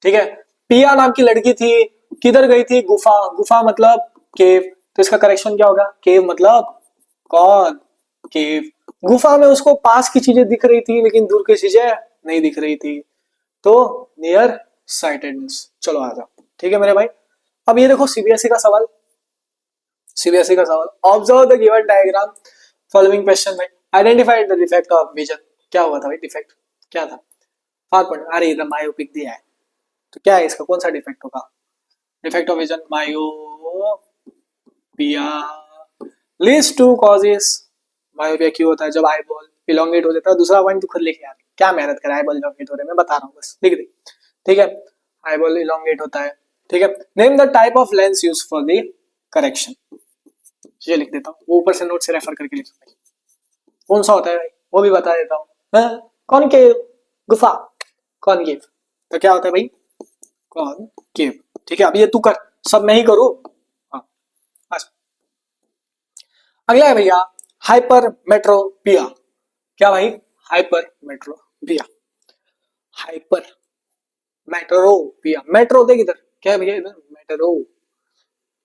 ठीक है, पिया नाम की लड़की थी, किधर गई थी, गुफा, गुफा मतलब केव, तो इसका करेक्शन क्या होगा, केव मतलब कौन, केव। गुफा में उसको पास की चीजें दिख रही थी लेकिन दूर की चीजें नहीं दिख रही थी, तो नियर साइटेडनेस। चलो आ जाओ। ठीक है मेरे भाई, अब ये देखो सीबीएसई का सवाल, सीबीएसई का सवाल, observe the given diagram following question भाई, identify the defect of vision. क्या हुआ था भाई, डिफेक्ट क्या था, फार पॉइंट, अरे इधर मायोपिक दिया है, तो क्या है इसका, कौन सा डिफेक्ट होगा, defect of vision myopia. List two causes, myopia क्यों होता है, जब आई बॉल इलोंगेट हो जाता है। दूसरा पॉइंट तू खुद लिख यार, क्या मेहनत कर, आई बॉल इलोंगेट हो रहे हैं, मैं बता रहा हूँ बस लिख दे। ठीक है, आई बॉल इलोंगेट होता है। ठीक है, name the type of lens use for the correction, ये लिख देता हूँ, वो ऊपर से नोट से रेफर करके लिख सकते, कौन सा होता है भाई वो भी बता देता हूँ। कॉनकेव, गुफा, कॉनकेव, तो क्या होता है भाई, कॉनकेव। ठीक है, अब ये तू कर, सब मैं ही करूँ। हाँ, अगला है भैया हाइपरमेट्रोपिया। क्या भाई, हाइपरमेट्रोपिया, हाइपरमेट्रोपिया, मेट्रो देख इधर, क्या है भैया इधर मेट्रो।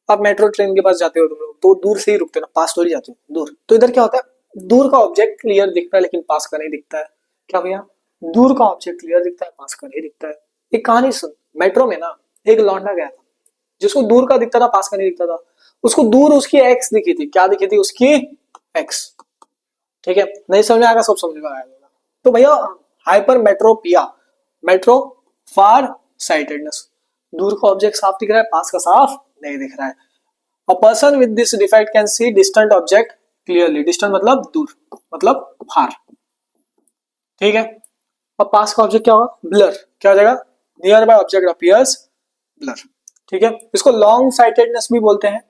आप मेट्रो ट्रेन के पास जाते हो तुम लोग तो दूर से ही रुकते हो ना, पास थोड़ी जाते हो दूर, तो इधर क्या होता है, दूर का ऑब्जेक्ट क्लियर दिखता है लेकिन पास का नहीं दिखता है। क्या भैया, दूर का ऑब्जेक्ट क्लियर दिखता है, पास का नहीं दिखता है। एक कहानी सुन, मेट्रो में ना एक लौंडा गया था, जिसको दूर का दिखता था, पास का नहीं दिखता था। उसको दूर उसकी एक्स दिखी थी, क्या दिखी थी, उसकी एक्स। ठीक है, नहीं समझ में आएगा, सब समझ में आएगा। तो भैया हाइपरमेट्रोपिया मेट्रो फार साइटेडनेस, दूर का ऑब्जेक्ट साफ दिख रहा है, पास का साफ नहीं दिख रहा है। A person with this defect can see distant object clearly, distant मतलब दूर, मतलब फार, ठीक है। और पास का ऑब्जेक्ट क्या होगा, ब्लर, क्या हो जाएगा, near by object appears blur, ठीक है। इसको लॉन्ग साइटेडनेस भी बोलते हैं।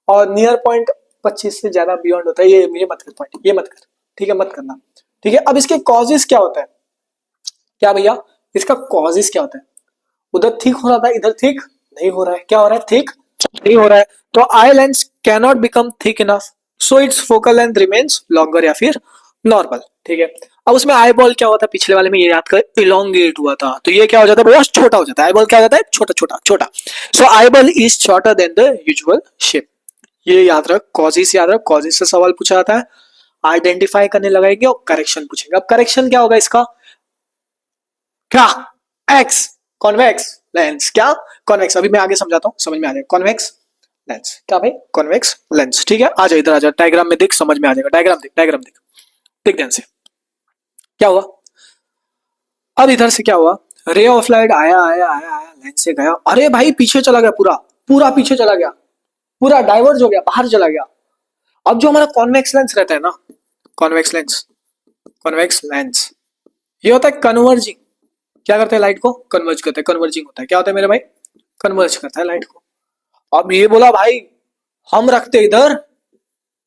और नियर पॉइंट 25 से ज्यादा बियॉन्ड होता है, ये मत कर पॉइंट, ये मत कर, ठीक है, मत करना, ठीक है। अब इसके कॉजेस क्या होता है, क्या भैया, इसका कॉजेस क्या होता है, उधर थिक हो रहा था, इधर थिक नहीं हो रहा है, क्या हो रहा है, थिक नहीं हो रहा है। तो eye lens cannot become thick enough, so it's focal length remains longer या फिर नॉर्मल, ठीक है। अब उसमें आई बॉल क्या होता है, पिछले वाले में ये याद कर, इलोंगेट हुआ था, तो ये क्या हो जाता है भैया, छोटा हो जाता है, आई बॉल क्या हो जाता है, छोटा छोटा छोटा। So eyeball is shorter than the usual shape, ये याद रख, कॉजेस याद रख, कॉजेस से सवाल पूछा जाता है, आइडेंटिफाई करने लगाएंगे और करेक्शन पूछेंगे। अब करेक्शन क्या होगा इसका, क्या, एक्स कॉन्वेक्स लेंस, क्या कॉन्वेक्स, अभी मैं आगे समझाता हूँ, समझ में आ जाएगा, कॉन्वेक्स लेंस, क्या भाई, कॉन्वेक्स लेंस, ठीक है। आ जा इधर, आ जा, डायग्राम में देख, समझ में आ जाएगा, डायग्राम देख, डायग्राम देख, देख ध्यान से, क्या हुआ, अब इधर से क्या हुआ, रे ऑफ लाइट आया आया आया आया, लेंस से गया, अरे भाई पीछे चला गया, पूरा पूरा पीछे चला गया, पूरा डाइवर्ज हो गया, बाहर चला गया। अब जो हमारा कॉन्वेक्स लेंस रहता है ना, कॉन्वेक्स लेंस, कॉन्वेक्स लेंस ये होता है कन्वर्जिंग, क्या करते हैं, लाइट को कन्वर्ज करते हैं, कन्वर्जिंग होता है, क्या होता है मेरे भाई, कन्वर्ज करता है लाइट को। अब ये बोला भाई हम रखते इधर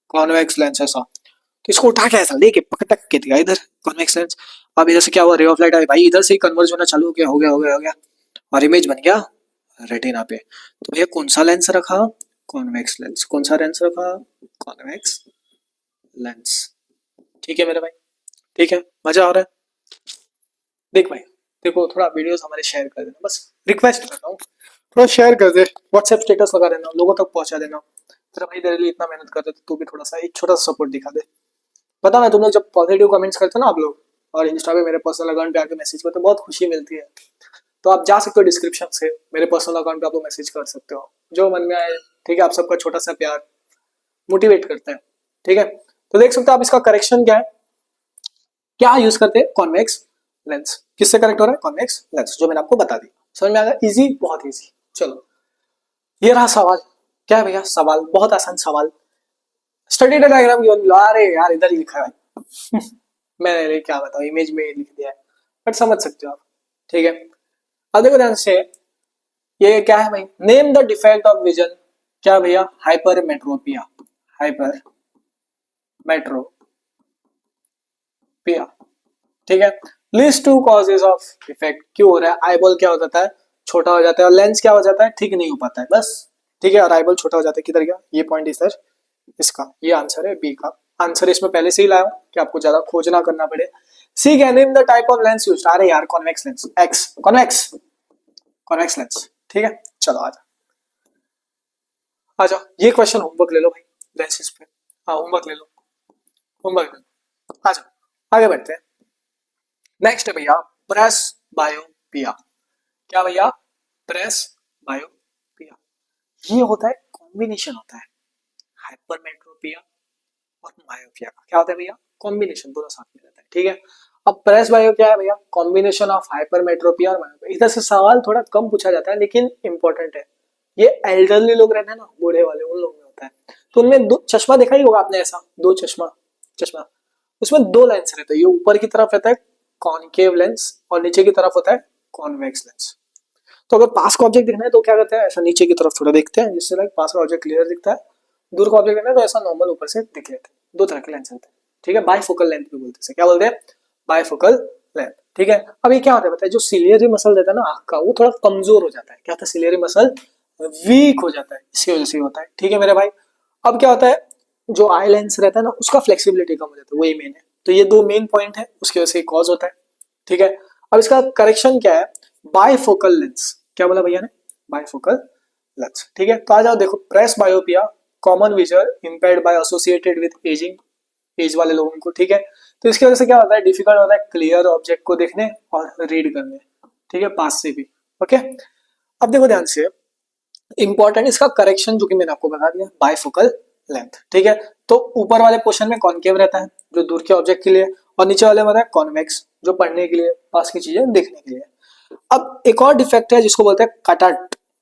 कॉन्वेक्स लेंस ऐसा, तो इसको उठा के ऐसा लेके पकटक के दिया इधर कॉन्वेक्स लेंस। अब इधर से क्या हुआ, रे ऑफ लाइट आई भाई, इधर से ही कन्वर्ज होना चालू हो गया, हो गया हो गया हो गया, और इमेज बन गया रेटिना पे। तो भैया कौन सा लेंस रखा, कॉन्वेक्स लेंस, कौन सा लेंस रखा, कॉन्वेक्स लेंस, ठीक है मेरे भाई, ठीक है, मजा आ रहा है। देख भाई, देखो थोड़ा वीडियोस हमारे शेयर कर देना, बस रिक्वेस्ट कर रहा हूँ, थोड़ा शेयर कर दे, व्हाट्सएप स्टेटस लगा देना, लोगों तक पहुंचा देना। तेरा भाई तेरे लिए इतना मेहनत कर रहे, तो तू भी थोड़ा सा एक छोटा सा सपोर्ट दिखा दे। पता ना तुम लोग जब पॉजिटिव कमेंट्स करते हो ना आप लोग, और इंस्टा पे मेरे पर्सनल अकाउंट पे आके मैसेज करते हो, बहुत खुशी मिलती है। तो आप जा सकते हो डिस्क्रिप्शन से, मेरे पर्सनल अकाउंट पे आप लोग मैसेज कर सकते हो, जो मन में आए, ठीक है। आप सबका छोटा सा प्यार मोटिवेट करता है, ठीक है। तो देख सकते हो आप, इसका करेक्शन क्या है, क्या यूज करते हैं, कॉन्वेक्स लेंस, किससे करेक्ट हो रहा है, कॉन्वेक्स लेंस, जो मैंने आपको बता दिया, समझ में आ गया, इजी, बहुत इजी। चलो ये रहा सवाल, क्या है भैया, सवाल बहुत आसान सवाल, स्टडी द डायग्राम गिवन, अरे यार इधर ही लिखा है मैंने क्या बताऊं, इमेज में लिख दिया है, बट समझ सकते हो आप, ठीक है। अब देखो ध्यान से, ये क्या है भाई, name the defect of vision, क्या भैया, हाइपरमेट्रोपिया, हाइपरमेट्रोपिया, ठीक है। List two causes of defect, क्यों हो रहा है, आईबॉल क्या हो जाता है, छोटा हो जाता है, और लेंस क्या हो जाता है, ठीक नहीं हो पाता है, बस, ठीक है। और आईबॉल छोटा हो जाता है, किधर गया ये पॉइंट, इधर, इसका ये आंसर है, बी का आंसर इसमें पहले से ही लाया हूं कि आपको ज्यादा खोजना करना पड़े। See can name the type of lens used, अरे यार convex lens, ex convex, convex lens, ठीक है। चलो आ जाओ, ये क्वेश्चन होमवर्क ले लो भाई, लेंसेज पे, हाँ होमवर्क ले लो, होमवर्क ले लो, आ जाओ आगे बढ़ते हैं। नेक्स्ट है भैया प्रेस बायोपिया, क्या भैया, प्रेस बायोपिया, ये होता है कॉम्बिनेशन होता है हाइपरमेट्रोपिया और मायोपिया का, क्या होता है भैया, कॉम्बिनेशन, दोनों साथ में रहता है, ठीक है। अब प्रेस बायो क्या है भैया, कॉम्बिनेशन ऑफ हाइपरमेट्रोपिया और मायोपिया। इधर से सवाल थोड़ा कम पूछा जाता है लेकिन इंपॉर्टेंट है, ये एल्डरली लोग रहते हैं ना, बूढ़े वाले, उन लोगों में होता है। तो उनमें दो चश्मा देखा ही होगा आपने, ऐसा दो चश्मा, चश्मा उसमें दो लेंस रहता है, ये ऊपर की तरफ रहता है कॉनकेव लेंस और नीचे की तरफ होता है कॉन्वेक्स लेंस। तो अगर पास का ऑब्जेक्ट दिखना है तो क्या करते हैं, ऐसा नीचे की तरफ थोड़ा देखते हैं, जिससे लाइक पास का ऑब्जेक्ट क्लियर दिखता है, दूर का ऑब्जेक्ट देखना है तो ऐसा नॉर्मल ऊपर से दिख लेते हैं। दो तरह के लेंस होते हैं, ठीक है, बाइफोकल लेंथ भी बोलते हैं, क्या बोलते हैं, बाइफोकल लेंथ, ठीक है। अब ये क्या होता है बताइए, जो सिलियरी मसल रहता है ना आंख का, वो थोड़ा कमजोर हो जाता है, क्या होता है, सिलियरी मसल वीक हो जाता है, इसकी वजह से होता है, ठीक है मेरे भाई। अब क्या होता है, जो आई लेंस रहता है ना, उसका फ्लेक्सिबिलिटी कम हो जाता है, वही मेन है। तो ये दो मेन पॉइंट है, उसकी वजह से कॉज होता है, ठीक है। अब इसका करेक्शन क्या है, बाइफोकल लेंस, क्या बोला भैया ने, बाइफोकल लेंस, ठीक है। तो आ जाओ देखो, presbyopia, common vision impaired by associated with ageing, age वाले लोगों को, ठीक है। तो इसकी वजह से क्या होता है, डिफिकल्ट होता है क्लियर ऑब्जेक्ट को देखने और रीड करने, ठीक है, पास से भी, ओके। अब देखो ध्यान से, इंपॉर्टेंट इसका करेक्शन जो कि मैंने आपको बता दिया, बाइफोकल लेंथ, ठीक है। तो ऊपर वाले पोर्शन में कॉनकेव रहता है जो दूर के ऑब्जेक्ट के लिए, और नीचे वाले में रहता है कॉन्वेक्स जो पढ़ने के लिए, पास की चीजें देखने के लिए। अब एक और डिफेक्ट है जिसको बोलते हैं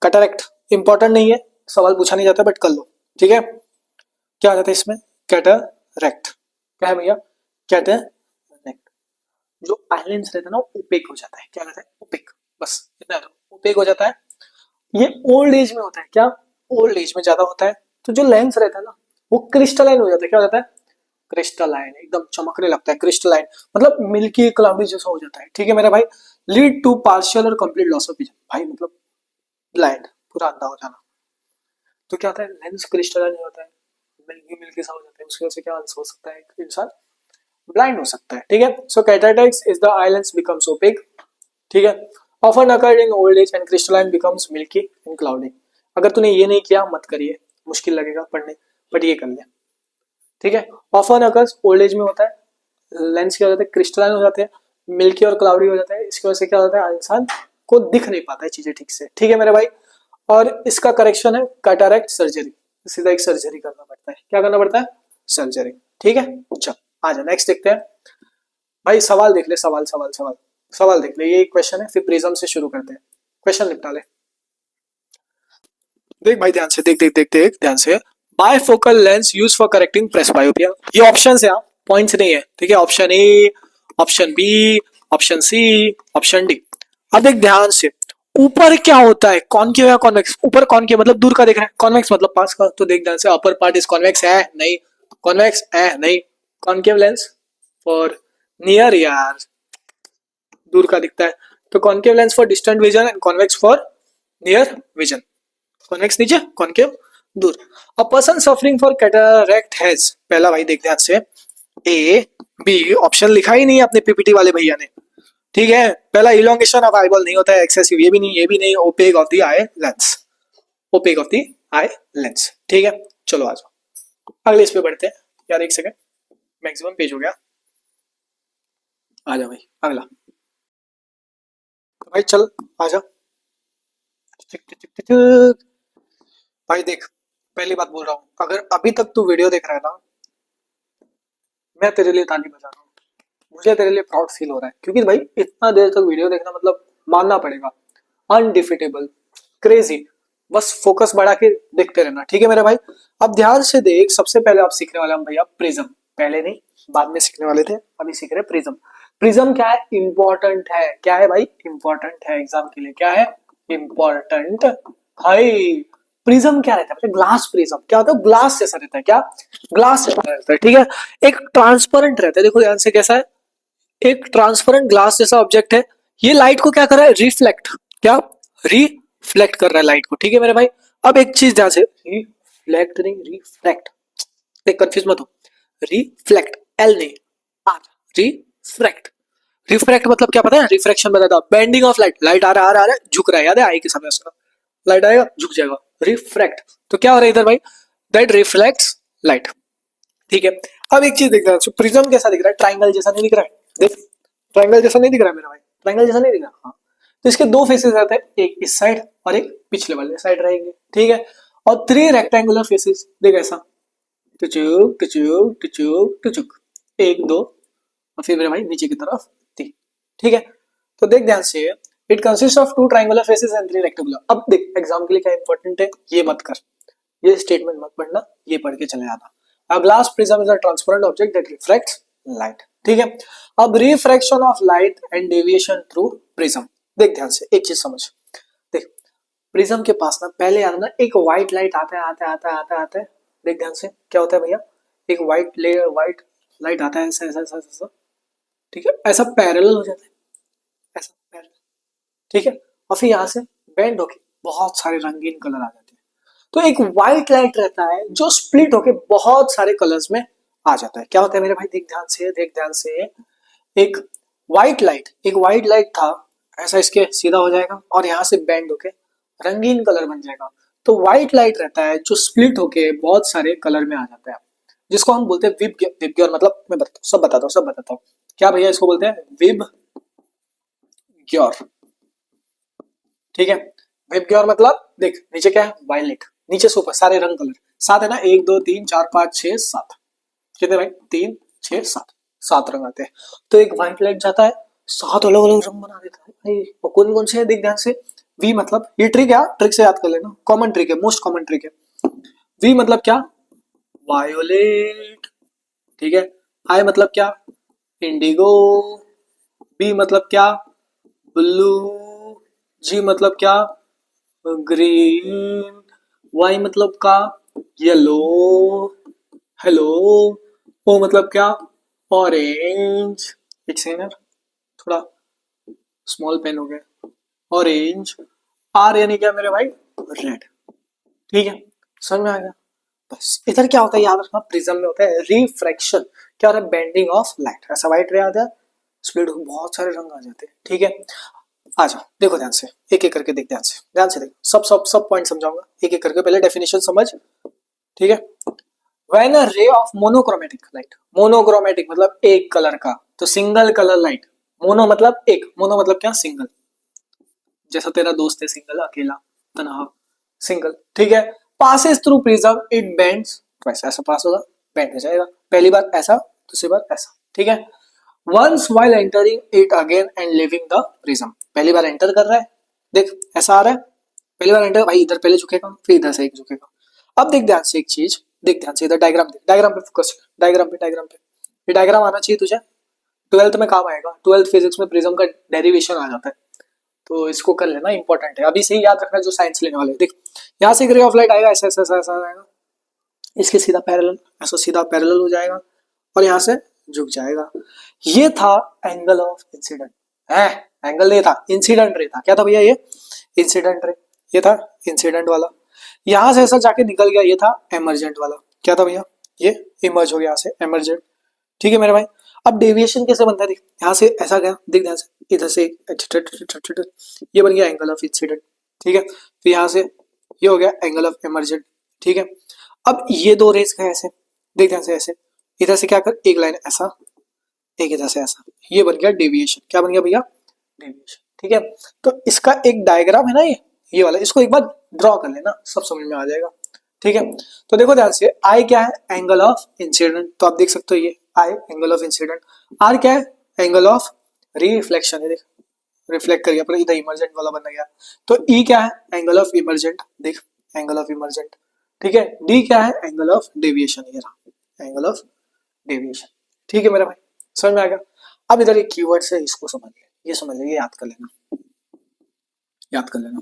कटरेक्ट। इंपॉर्टेंट नहीं है, सवाल पूछा नहीं जाता, बट कर लो, ठीक है। क्या आ जाता है इसमें? कैटरेक्ट। क्या है भैया? कैटरेक्ट। जो आइलेंस रहता है ना, ओपेक हो जाता है। क्या रहता है? ओपेक। बस इतना है, ओपेक हो जाता है। ये ओल्ड एज में होता है। क्या? ओल्ड एज में ज्यादा होता है। तो जो लेंस रहता है ना, वो क्रिस्टलाइन हो जाता है। क्या हो जाता है? क्रिस्टलाइन, एकदम चमकने लगता है। क्रिस्टलाइन मतलब मिल्की क्लाउडी जैसा हो जाता है, ठीक है मेरा भाई। लीड टू पार्शियल और कंप्लीट लॉस ऑफ विजन, भाई मतलब ब्लाइंड, पूरा अंधा हो जाना। तो क्या होता है? लेंस क्रिस्टलाइन हो जाता है, मिल्की मिल्की सा हो जाता है। उसकी वजह से क्या हो सकता है? इंसान ब्लाइंड हो सकता है, ठीक है। So cataract is the eye lens becomes opaque, ठीक है। Often occurred in old age and crystalline becomes milky and cloudy. अगर तूने ये नहीं किया मत करिए, मुश्किल लगेगा पढ़ने, बट ये कर ले, ठीक है। ऑफन अकर्स ओल्ड एज में होता है, लेंस क्या हो जाता है? क्रिस्टलाइन हो जाते हैं, मिल्की और क्लाउडी हो जाता है। इसकी वजह से क्या होता है? इंसान को दिख नहीं पाता है चीजें ठीक से, ठीक है मेरे भाई। और इसका करेक्शन है कैटरेक्ट सर्जरी। सीधा एक सर्जरी करना पड़ता है। क्या करना पड़ता है? सर्जरी, ठीक है। चल आ जा, नेक्स्ट देखते हैं भाई। सवाल देख ले, सवाल सवाल सवाल सवाल देख ले। ये एक क्वेश्चन है, फिर प्रिज्म से शुरू करते हैं। क्वेश्चन निपटा ले। देख भाई ध्यान से, देख देख देख देख ध्यान से। Bifocal lens use for correcting presbyopia. ये ऑप्शंस है, पॉइंट्स नहीं है, ठीक है। Option A, option B, option C, option D. अब देख ध्यान से, ऊपर क्या होता है? कॉनकेव या कॉन्वेक्स? ऊपर कॉनकेव मतलब दूर का देख रहा है, कॉन्वेक्स मतलब पास का। तो देख ध्यान से, अपर पार्ट इज कॉन्वेक्स है नहीं, कॉन्वेक्स है नहीं। कॉनकेव लेंस फॉर नियर यार, दूर का दिखता है। तो concave lens for distant vision and convex for near vision. Convex नीचे, कॉनकेव दूर। A person suffering for cataract has, पहला भाई देख ध्यान से, ए बी, ऑप्शन लिखा ही नहीं है अपने पीपीटी वाले भैया ने, ठीक है। पहला इलोंगेशन ऑफ आईबॉल नहीं होता है, एक्सेसिव ये भी नहीं, ये भी नहीं, opaque of the eye lens, opaque of the eye lens, ठीक है। चलो आ जाओ अगले इस पे बढ़ते हैं यार, एक सेकंड, मैक्सिमम पेज हो गया। आ जा भाई अगला, भाई चल आ जा। भाई देख, पहली बात बोल रहा हूँ, अगर अभी तक तू वीडियो देख रहा है ना, मैं तेरे लिए ताली बजा रहा हूँ। मुझे तेरे लिए प्राउड फील हो रहा है, क्योंकि भाई इतना देर तक वीडियो देखना मतलब मानना पड़ेगा, अनडिफिटेबल, क्रेजी। बस फोकस बढ़ा के देखते रहना, ठीक है मेरे भाई। अब ध्यान से देख, सबसे पहले आप सीखने वाले हम भैया प्रिज्म, पहले नहीं बाद में सीखने वाले थे, अभी सीख रहे प्रिज्म। प्रिज्म क्या है? इंपॉर्टेंट है। क्या है भाई? इंपॉर्टेंट है एग्जाम के लिए। क्या है? इंपॉर्टेंट भाई। प्रिज्म क्या रहता है? ग्लास प्रिज्म क्या होता है? ग्लास जैसा रहता है। क्या? ग्लास जैसा रहता है, ठीक है। एक ट्रांसपेरेंट रहता है, देखो ध्यान से कैसा है, एक ट्रांसपेरेंट ग्लास जैसा ऑब्जेक्ट है। ये लाइट को क्या कर रहा है? रिफ्लेक्ट। क्या? रिफ्लेक्ट कर रहा है लाइट को, ठीक है मेरे भाई। अब एक चीज ध्यान से, रिफ्लेक्ट नहीं रिफ्लेक्ट, एक कंफ्यूज मत हो। रिफ्लेक्ट, एल नहीं आर, रिफ्रैक्ट। रिफ्रैक्ट मतलब क्या पता है? रिफ्रैक्शन बताता, बेंडिंग ऑफ लाइट। लाइट आ रहा है, झुक रहा है, याद है आई के समय उसका, लाइट आएगा झुक जाएगा, रिफ्रैक्ट। तो क्या हो रहा है इधर भाई? दैट रिफ्लेक्ट्स लाइट, ठीक है। अब एक चीज देखना, प्रिज्म कैसा दिख रहा है? ट्राइंगल जैसा नहीं दिख रहा है? देख, ट्राइंगल जैसा नहीं दिख रहा है मेरा भाई, ट्राइंगल जैसा नहीं दिख रहा, हाँ। तो इसके दो फेसेस रहते हैं, एक इस साइड और एक पिछले वाले साइड रहेंगे, ठीक है। और थ्री रेक्टेंगुलर फेसेस, देख ऐसा, टुचुक टुचुक टुचुक टुचुक, एक दो, और फिर मेरे भाई नीचे की तरफ तीन, ठीक है। तो देख ध्यान से, it consist of two triangular faces and three rectangular. अब देख एग्जाम के लिए क्या इंपॉर्टेंट है, ये मत कर, ये स्टेटमेंट मत पढ़ना, ये पढ़ के चले जाना। A glass prism is a transparent object that reflects light, ठीक है। अब refraction of light and deviation through prism, देख ध्यान से एक चीज समझ। देख प्रिज्म के पास ना पहले यार ना एक व्हाइट लाइट आता है, आता है। देख ध्यान से क्या होता है भैया, एक व्हाइट लाइट आता है, ऐसा ऐसा ऐसा ऐसा, ठीक है। ऐसा पैरेलल हो जाता है, ऐसा पैरेलल, ठीक है। और फिर यहाँ से बेंड होके बहुत सारे रंगीन कलर आ जाते हैं। तो एक व्हाइट लाइट रहता है जो स्प्लिट होके बहुत सारे कलर्स में आ जाता है। क्या होता है मेरे भाई? देख ध्यान से, देख ध्यान से, एक व्हाइट लाइट था, ऐसा इसके सीधा हो जाएगा और यहाँ से बेंड होके रंगीन कलर बन जाएगा। तो व्हाइट लाइट रहता है जो स्प्लिट होके बहुत सारे कलर में आ जाता है, जिसको हम बोलते हैं विबग्योर। मतलब मैं सब बताता हूँ। क्या भैया इसको बोलते हैं? विबग्योर, ठीक है। विबग्योर मतलब देख नीचे क्या है? वायलेट, नीचे से ऊपर सारे रंग कलर सात है ना, 1 2 3 4 5 6 7, कितने भाई? 3 6 7, 7 रंग आते हैं। तो एक व्हाइट लाइट जाता है, 7 अलग अलग रंग बना देता है भाई। और कौन कौन से है देख ध्यान से। वी मतलब, ये ट्रिक है, ट्रिक से याद कर लेना, कॉमन ट्रिक है, मोस्ट कॉमन ट्रिक है। वी मतलब क्या, वायोलेट, ठीक है। आई मतलब क्या, इंडिगो। बी मतलब क्या, ब्लू। जी मतलब क्या, ग्रीन। वाई मतलब क्या, येलो। हेलो। ओ मतलब क्या, ऑरेंज। एक सेकेंड यार, थोड़ा स्मॉल पेन हो गया। ऑरेंज। आर यानी क्या मेरे भाई, रेड। ठीक है, समझ में आ गया। बस इधर क्या होता है याद रखना, प्रिज्म में होता है रिफ्रैक्शन। क्या होता है, बेंडिंग ऑफ लाइट। ऐसा व्हाइट रे आता है, स्प्लिट बहुत सारे रंग आ जाते हैं। ठीक है, आ जाओ देखो ध्यान से, एक एक करके देख, ध्यान से देख, सब सब सब पॉइंट समझाऊंगा एक एक करके। पहले डेफिनेशन समझ, ठीक है। When a ray of monochromatic light, monochromatic मतलब एक कलर का, तो सिंगल कलर लाइट। मोनो मतलब एक, मोनो मतलब क्या, सिंगल। जैसा तेरा दोस्त है सिंगल, अकेला, तनहा, सिंगल, ठीक है। Passes through prism it bends twice, ऐसा पास होगा, बेंड हो जाएगा। पहली बार ऐसा, दूसरी बार ऐसा, ठीक है। Once while entering it again and leaving the prism, पहली बार एंटर कर रहा है, देख ऐसा आ रहा है। पहली बार एंटर भाई, इधर पहले झुकेगा, फिर इधर से एक झुकेगा। अब देख ध्यान से एक चीज, देख ध्यान से इधर डायग्राम देख, डायग्राम पे फोकस, डायग्राम पे ये डायग्राम आना चाहिए तुझे, ट्वेल्थ में काम आएगा। ट्वेल्थ फिजिक्स में प्रिज्म का डेरिवेशन आ जाता है, तो इसको कर लेना, इंपॉर्टेंट है, अभी से ही याद रखना जो साइंस लेने वाले। देख यहाँ से एक रे ऑफ लाइट आएगा, ऐसा ऐसा ऐसा ऐसा आएगा, इसके सीधा पैरेलल, ऐसा सीधा पैरेलल हो जाएगा, और यहाँ से झुक जाएगा। ये था एंगल ऑफ इंसिडेंट है, एंगल नहीं था, इंसिडेंट रे था। क्या था भैया, ये इंसिडेंट रे, ये था इंसिडेंट वाला। यहां से ऐसा जाके निकल गया, ये था एमरजेंट वाला। क्या था भैया, ये इमर्ज हो गया यहाँ से, एमरजेंट। ठीक है मेरे भाई। अब डेविएशन कैसे बनता है, देख यहाँ से ऐसा गया, देख ध्यान से, इधर से ये बन गया एंगल ऑफ इंसिडेंट, ठीक है। फिर यहाँ से ये हो गया एंगल ऑफ एमरजेंट, ठीक है। अब ये दो रेस गए ऐसे, देख ध्यान से, ऐसे इधर से क्या कर, एक लाइन ऐसा, एक इधर से ऐसा, ये बन गया डेविएशन। क्या बन गया भैया, डेविएशन, ठीक है। तो इसका एक डायग्राम है ना, ये वाला, इसको एक बार ड्रॉ कर लेना, सब समझ में आ जाएगा, ठीक है। तो देखो ध्यान से, आई क्या है, एंगल ऑफ इंसिडेंट, तो आप देख सकते हो ये आई एंगल ऑफ इंसिडेंट। आर क्या है, एंगल ऑफ रिफ्लेक्शन है, देख रिफ्लेक्ट कर गया, पर इधर इमर्जेंट वाला बन गया। तो ई क्या है, एंगल ऑफ इमर्जेंट, देख एंगल ऑफ इमर्जेंट, ठीक है। डी क्या है, एंगल ऑफ डेविएशन, ये रहा एंगल ऑफ डेविएशन, ठीक है मेरा भाई, समझ में आ गया। अब इधर एक कीवर्ड है, इसको समझ ले, ये समझ ले, ये याद कर लेना, याद कर लेना,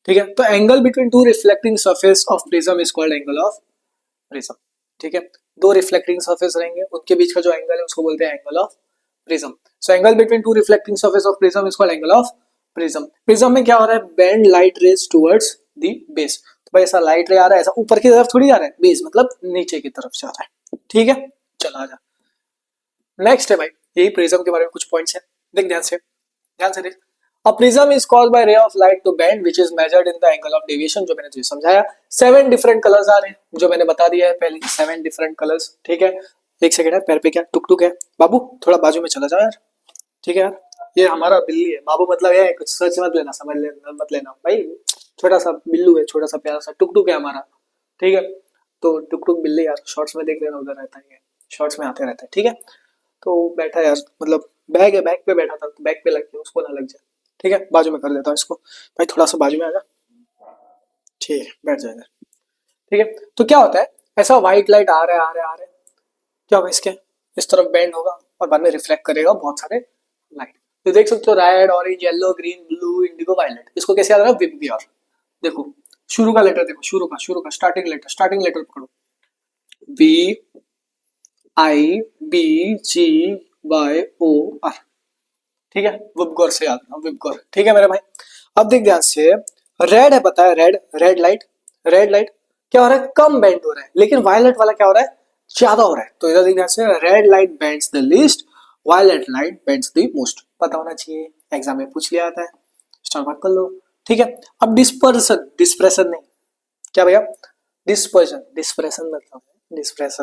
ठीक है। तो angle between two reflecting surface of prism is called angle of prism, ठीक है। दो रिफ्लेक्टिंग सरफेस रहेंगे, उनके बीच का जो एंगल है उसको बोलते हैं angle of prism. So angle between two reflecting surface of prism is called angle of prism. Prism में क्या हो रहा है, bend light rays towards the base. तो भाई ऐसा लाइट रे आ रहा है, ऐसा ऊपर की तरफ थोड़ी जा रहा है, बेस मतलब नीचे की तरफ जा रहा है, ठीक है। चला आ जा, नेक्स्ट है भाई, यही प्रिज्म के बारे में कुछ पॉइंट्स है, देख ध्यान से, ध्यान से देख। A prism is caused by ray of light to bend which is measured in the angle of deviation, जो मैंने तुझे समझाया। 7 डिफरेंट कलर्स आ रहे हैं, जो मैंने बता दिया है पहले, 7 डिफरेंट कलर्स, ठीक है। एक सेकंड है, पैर पे क्या टुक टुक है, बाबू थोड़ा बाजू में चला जाओ यार, ठीक है यार। ये हमारा बिल्ली है, बाबू मतलब है कुछ सच मत लेना, समझ लेना मत लेना भाई, छोटा सा बिल्लू है, छोटा सा प्यारा सा टुक टुक है हमारा, ठीक है। तो टुक टुक बिल्ली यार, शॉर्ट्स में देख लेना, उधर रहता है, शॉर्ट्स में आते रहता है, ठीक है। तो बैठा यार, मतलब बैग है, बैग पे बैठा था, बैग पे लग गया, उसको ना लग जाए, ठीक है। बाजू में कर देता हूँ इसको, भाई थोड़ा सा बाजू में आ जा, ठीक है बैठ जाएगा, ठीक है। तो क्या होता है, ऐसा व्हाइट लाइट आ रहा है, आ रहा है, आ रहा है, क्या होगा, इसके इस तरफ बेंड होगा और बाद में रिफ्लेक्ट करेगा बहुत सारे लाइट। तो देख सकते हो, red, orange, yellow, green, blue, indigo, violet. इसको कैसे याद रखा, विबग्योर। देखो शुरू का लेटर देखो, शुरू का स्टार्टिंग लेटर पकड़ो, B I B G Y O R, ठीक है। विबग्योर से याद रखना, विबग्योर, ठीक है मेरे भाई। अब देख ध्यान से, रेड है, पता है रेड, रेड लाइट क्या हो रहा है, कम बेंड हो रहा है, लेकिन वायलेट वाला क्या हो रहा है, ज्यादा हो रहा है। तो इधर देख ध्यान से, red light bends the least, violet light bends the most, पता होना चाहिए, एग्जाम में पूछ लिया आता है, स्टार मार्क कर लो, ठीक है। अब डिस्पर्सन, डिस्प्रेशन नहीं, क्या भैया, डिस्पर्सन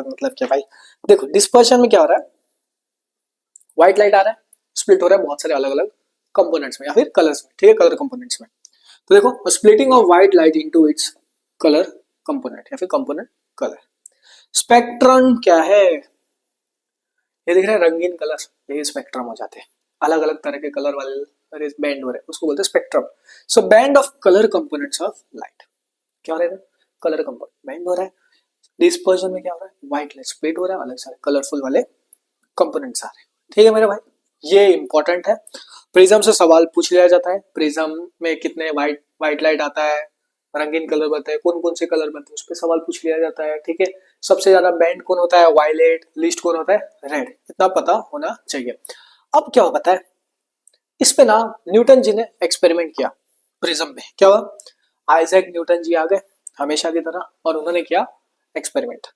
मतलब क्या भाई, देखो डिस्पर्शन में क्या हो रहा है, व्हाइट लाइट आ रहा है, स्प्लिट हो रहा है बहुत सारे अलग अलग कंपोनेंट्स में या फिर कलर्स में, ठीक है, कलर कंपोनेंट्स में। तो देखो splitting of white light into its colour component या फिर कंपोनेंट कलर। स्पेक्ट्रम क्या है, ये दिख रहा है रंगीन कलर, यही स्पेक्ट्रम हो जाते हैं। अलग अलग तरह के कलर वाले बैंड हो रहे हैं, उसको बोलते हैं spectrum. So band of colour components of light. क्या हो रहा है, कलर कंपोनेंट बैंड हो रहा है। डिस्पर्जन में क्या हो रहा है, व्हाइट लाइट स्प्लिट हो रहा है, अलग सारे कलरफुल वाले कंपोनेंट्स आ रहे हैं। ठीक है मेरे भाई, ये इंपॉर्टेंट है। प्रिज्म से सवाल पूछ लिया जाता है, प्रिज्म में कितने व्हाइट लाइट आता है, रंगीन कलर बनते हैं, कौन कौन से कलर बनते हैं, उस पर सवाल पूछ लिया जाता है। ठीक है, सबसे ज्यादा बैंड कौन होता है, वायलेट, लीस्ट कौन होता है, रेड, इतना पता होना चाहिए। अब क्या पता है, इस पे ना न्यूटन जी ने एक्सपेरिमेंट किया प्रिज्म में। क्या हुआ, आइजैक न्यूटन जी आ गए हमेशा की तरह, और उन्होंने किया एक्सपेरिमेंट।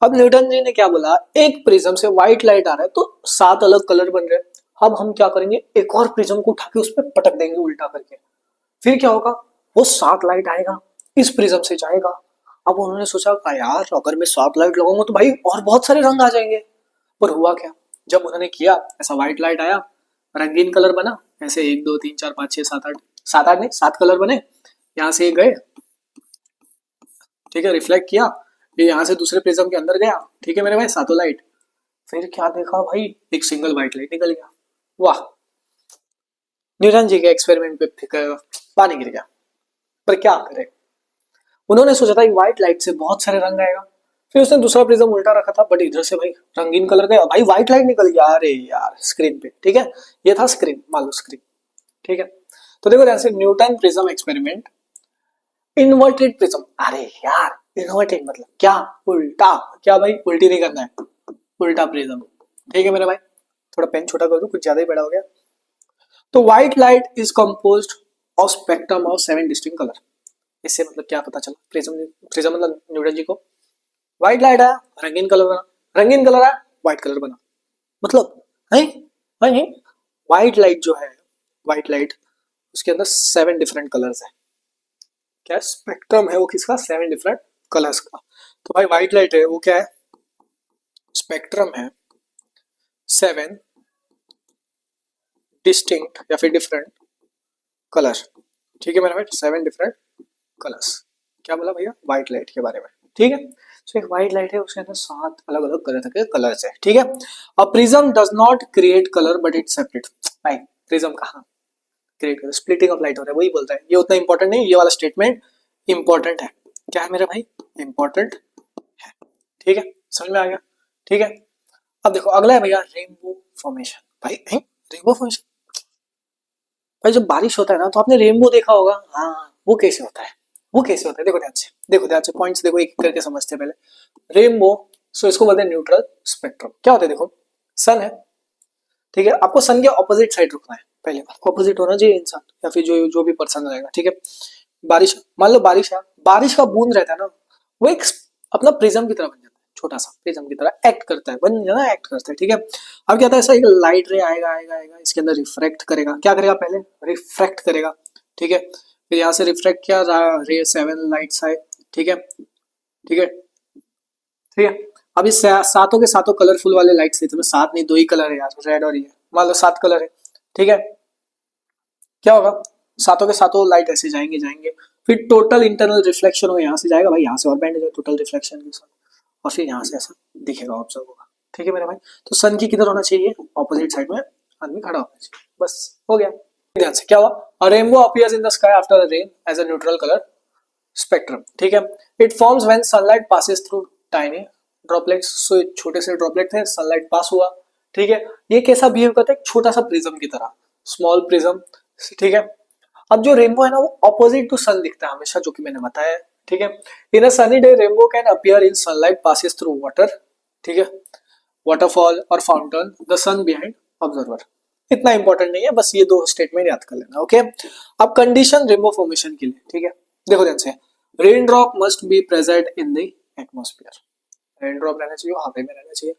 अब न्यूटन जी ने क्या बोला, एक प्रिज्म से व्हाइट लाइट आ रहा है तो 7 अलग कलर बन रहे हैं। अब हम क्या करेंगे, एक और प्रिज्म को उठा के उस पर पटक देंगे उल्टा करके, फिर क्या होगा, वो 7 लाइट आएगा, इस प्रिज्म से जाएगा। अब उन्होंने सोचा यार अगर मैं 7 लाइट लगाऊंगा तो भाई और बहुत सारे रंग आ जाएंगे। पर हुआ क्या, जब उन्होंने किया ऐसा व्हाइट लाइट आया, रंगीन कलर बना, ऐसे 1 2 3 4 5 6 7 8, 7 8 नहीं 7 कलर बने। यहाँ से गए, ठीक है, रिफ्लेक्ट किया, ये यहाँ से दूसरे प्रिज्म के अंदर गया। ठीक है मेरे भाई, 7 लाइट। फिर क्या देखा भाई, एक सिंगल व्हाइट लाइट निकल गया। वाह, न्यूटन जी के एक्सपेरिमेंट पे पानी गिर गया। पर क्या करे, उन्होंने सोचा था व्हाइट लाइट से बहुत सारे रंग आएगा, फिर उसने दूसरा प्रिज्म उल्टा रखा था, बट इधर से भाई रंगीन कलर गया, भाई व्हाइट लाइट निकल गया। अरे यार स्क्रीन पे, ठीक है, ये था स्क्रीन, मान लो स्क्रीन। ठीक है, तो देखो ध्यान से, Newton prism experiment, inverted prism. अरे यार इन्वर्टेड मतलब क्या, उल्टा। क्या भाई, उल्टी नहीं करना है, उल्टा प्रिज्म। ठीक है मेरे भाई, थोड़ा पेन छोटा कर दूं, कुछ ज्यादा ही बड़ा हो गया। तो white light is composed of spectrum of 7 distinct colour. इससे मतलब क्या पता चला, प्रिज्म प्रिज्म मतलब न्यूटन जी को व्हाइट लाइट आया, रंगीन कलर बना, रंगीन कलर आया, व्हाइट कलर बना। मतलब है नहीं, व्हाइट लाइट जो है, व्हाइट लाइट उसके अंदर 7 डिफरेंट कलर्स है। क्या स्पेक्ट्रम है वो किसका, 7 डिफरेंट कलर्स का। तो भाई व्हाइट लाइट है वो क्या है, स्पेक्ट्रम है 7 डिस्टिंक्ट या फिर डिफरेंट कलर। ठीक है मेरे भाई, 7 डिफरेंट कलर्स। क्या बोला भैया, व्हाइट लाइट के बारे में। ठीक है, तो एक व्हाइट लाइट है, उसके अंदर 7 अलग अलग तरह के कलर्स है। ठीक है, a prism does not create colour but it separate. भाई प्रिज्म कहाँ क्रिएट कर, स्प्लिटिंग ऑफ लाइट हो रहा है, वही बोलता है। ये उतना इंपॉर्टेंट नहीं, ये वाला स्टेटमेंट इंपॉर्टेंट है। क्या है मेरे भाई, इंपॉर्टेंट है। ठीक है, समझ में आ गया। ठीक है, अब देखो अगला है भैया रेनबो फॉर्मेशन। भाई रेनबो फॉर्मेशन, भाई जब बारिश होता है ना तो आपने रेनबो देखा होगा। हाँ, वो कैसे होता है, वो कैसे होता है, देखो ध्यान से, देखो ध्यान से, पॉइंट्स देखो, एक एक करके समझते हैं पहले। रेनबो, सो इसको बोलते हैं न्यूट्रल स्पेक्ट्रम। क्या होता है, देखो सन है, ठीक है, आपको सन के ऑपोजिट साइड रुकना है, पहले ऑपोजिट होना चाहिए इंसान या फिर जो जो भी पर्सन रहेगा। ठीक है, बारिश, मान लो बारिश है, बारिश का बूंद रहता है ना, वो एक अपना प्रिज्म की तरह बन जाता है, छोटा सा प्रिज्म की तरह एक्ट करता है, बन जाना एक्ट करता है। ठीक है, अब क्या होता है, ऐसा एक लाइट रे आएगा आएगा आएगा, इसके अंदर रिफ्रैक्ट करेगा। क्या करेगा, पहले रिफ्रैक्ट करेगा। ठीक है, फिर यहाँ से रिफ्रैक्ट किया, रे 7 लाइट्स आए। ठीक है, ठीक है, ठीक है, अब इस सातों के सातों कलरफुल वाले लाइट्स थे, तुम्हें 7 नहीं 2 ही कलर है यार, रेड और ये, मान लो 7 कलर है। ठीक है, क्या होगा, सातों के सातों लाइट ऐसे जाएंगे जाएंगे, फिर टोटल इंटरनल रिफ्लेक्शन हो, यहाँ से जाएगा भाई, यहाँ से और बैंड हो जाएगा टोटल रिफ्लेक्शन के साथ, और फिर यहाँ से ऐसा दिखेगा, ऑब्जर्व होगा। ठीक है मेरे भाई, तो सन की किधर होना चाहिए, ऑपोजिट साइड में आदमी खड़ा होना चाहिए, बस हो गया। ध्यान से, क्या हुआ, a rainbow appears in the sky after rain as a neutral colour spectrum. ठीक है, it forms when sunlight passes through tiny droplets. So छोटे से ड्रॉपलेट थे, सनलाइट पास हुआ। ठीक है, ये कैसा बिहेव करता है, छोटा सा प्रिज्म की तरह, स्मॉल प्रिज्म। ठीक है, अब जो रेनबो है ना वो ऑपोजिट टू सन दिखता है हमेशा, जो कि मैंने बताया है। ठीक है, in a sunny day rainbow can appear in sunlight passes through water. ठीक है, वाटरफॉल और fountain, the sun behind observer. इतना इंपॉर्टेंट नहीं है, बस ये 2 स्टेटमेंट याद कर लेना। ओके, अब कंडीशन रेनबो फॉर्मेशन के लिए। ठीक है, देखो ध्यान से, rain drop must be present in the atmosphere. Rain drop रहना चाहिए, हवा में रहना चाहिए,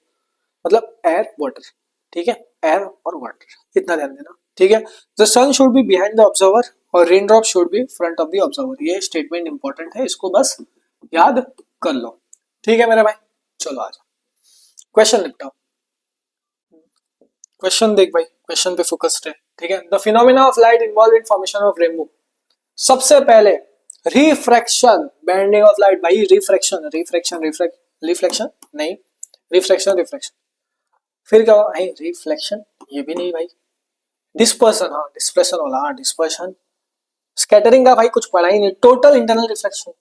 मतलब एयर वाटर। ठीक है, एयर और वाटर, इतना ध्यान देना। ठीक है, the sun should be behind the observer और rain drop should be front of the observer. ये स्टेटमेंट इंपॉर्टेंट है, इसको बस याद कर लो। ठीक है मेरे भाई, चलो आ जाओ क्वेश्चन निपटाओ। क्वेश्चन देख भाई, क्वेश्चन पे फोकस्ड है। ठीक है, the phenomena of light involve in formation of rainbow. सबसे पहले रिफ्रैक्शन, बैंडिंग ऑफ लाइट। भाई रिफ्रैक्शन, रिफ्रैक्शन रिफ्लेक्शन नहीं, रिफ्रैक्शन रिफ्रैक्शन। फिर क्या हुआ, रिफ्लेक्शन, ये भी नहीं भाई, डिस्पर्सन, हाँ डिस्पर्सन वाला, हाँ डिस्पर्शन। स्कैटरिंग का भाई कुछ पढ़ा ही नहीं। Total internal reflection,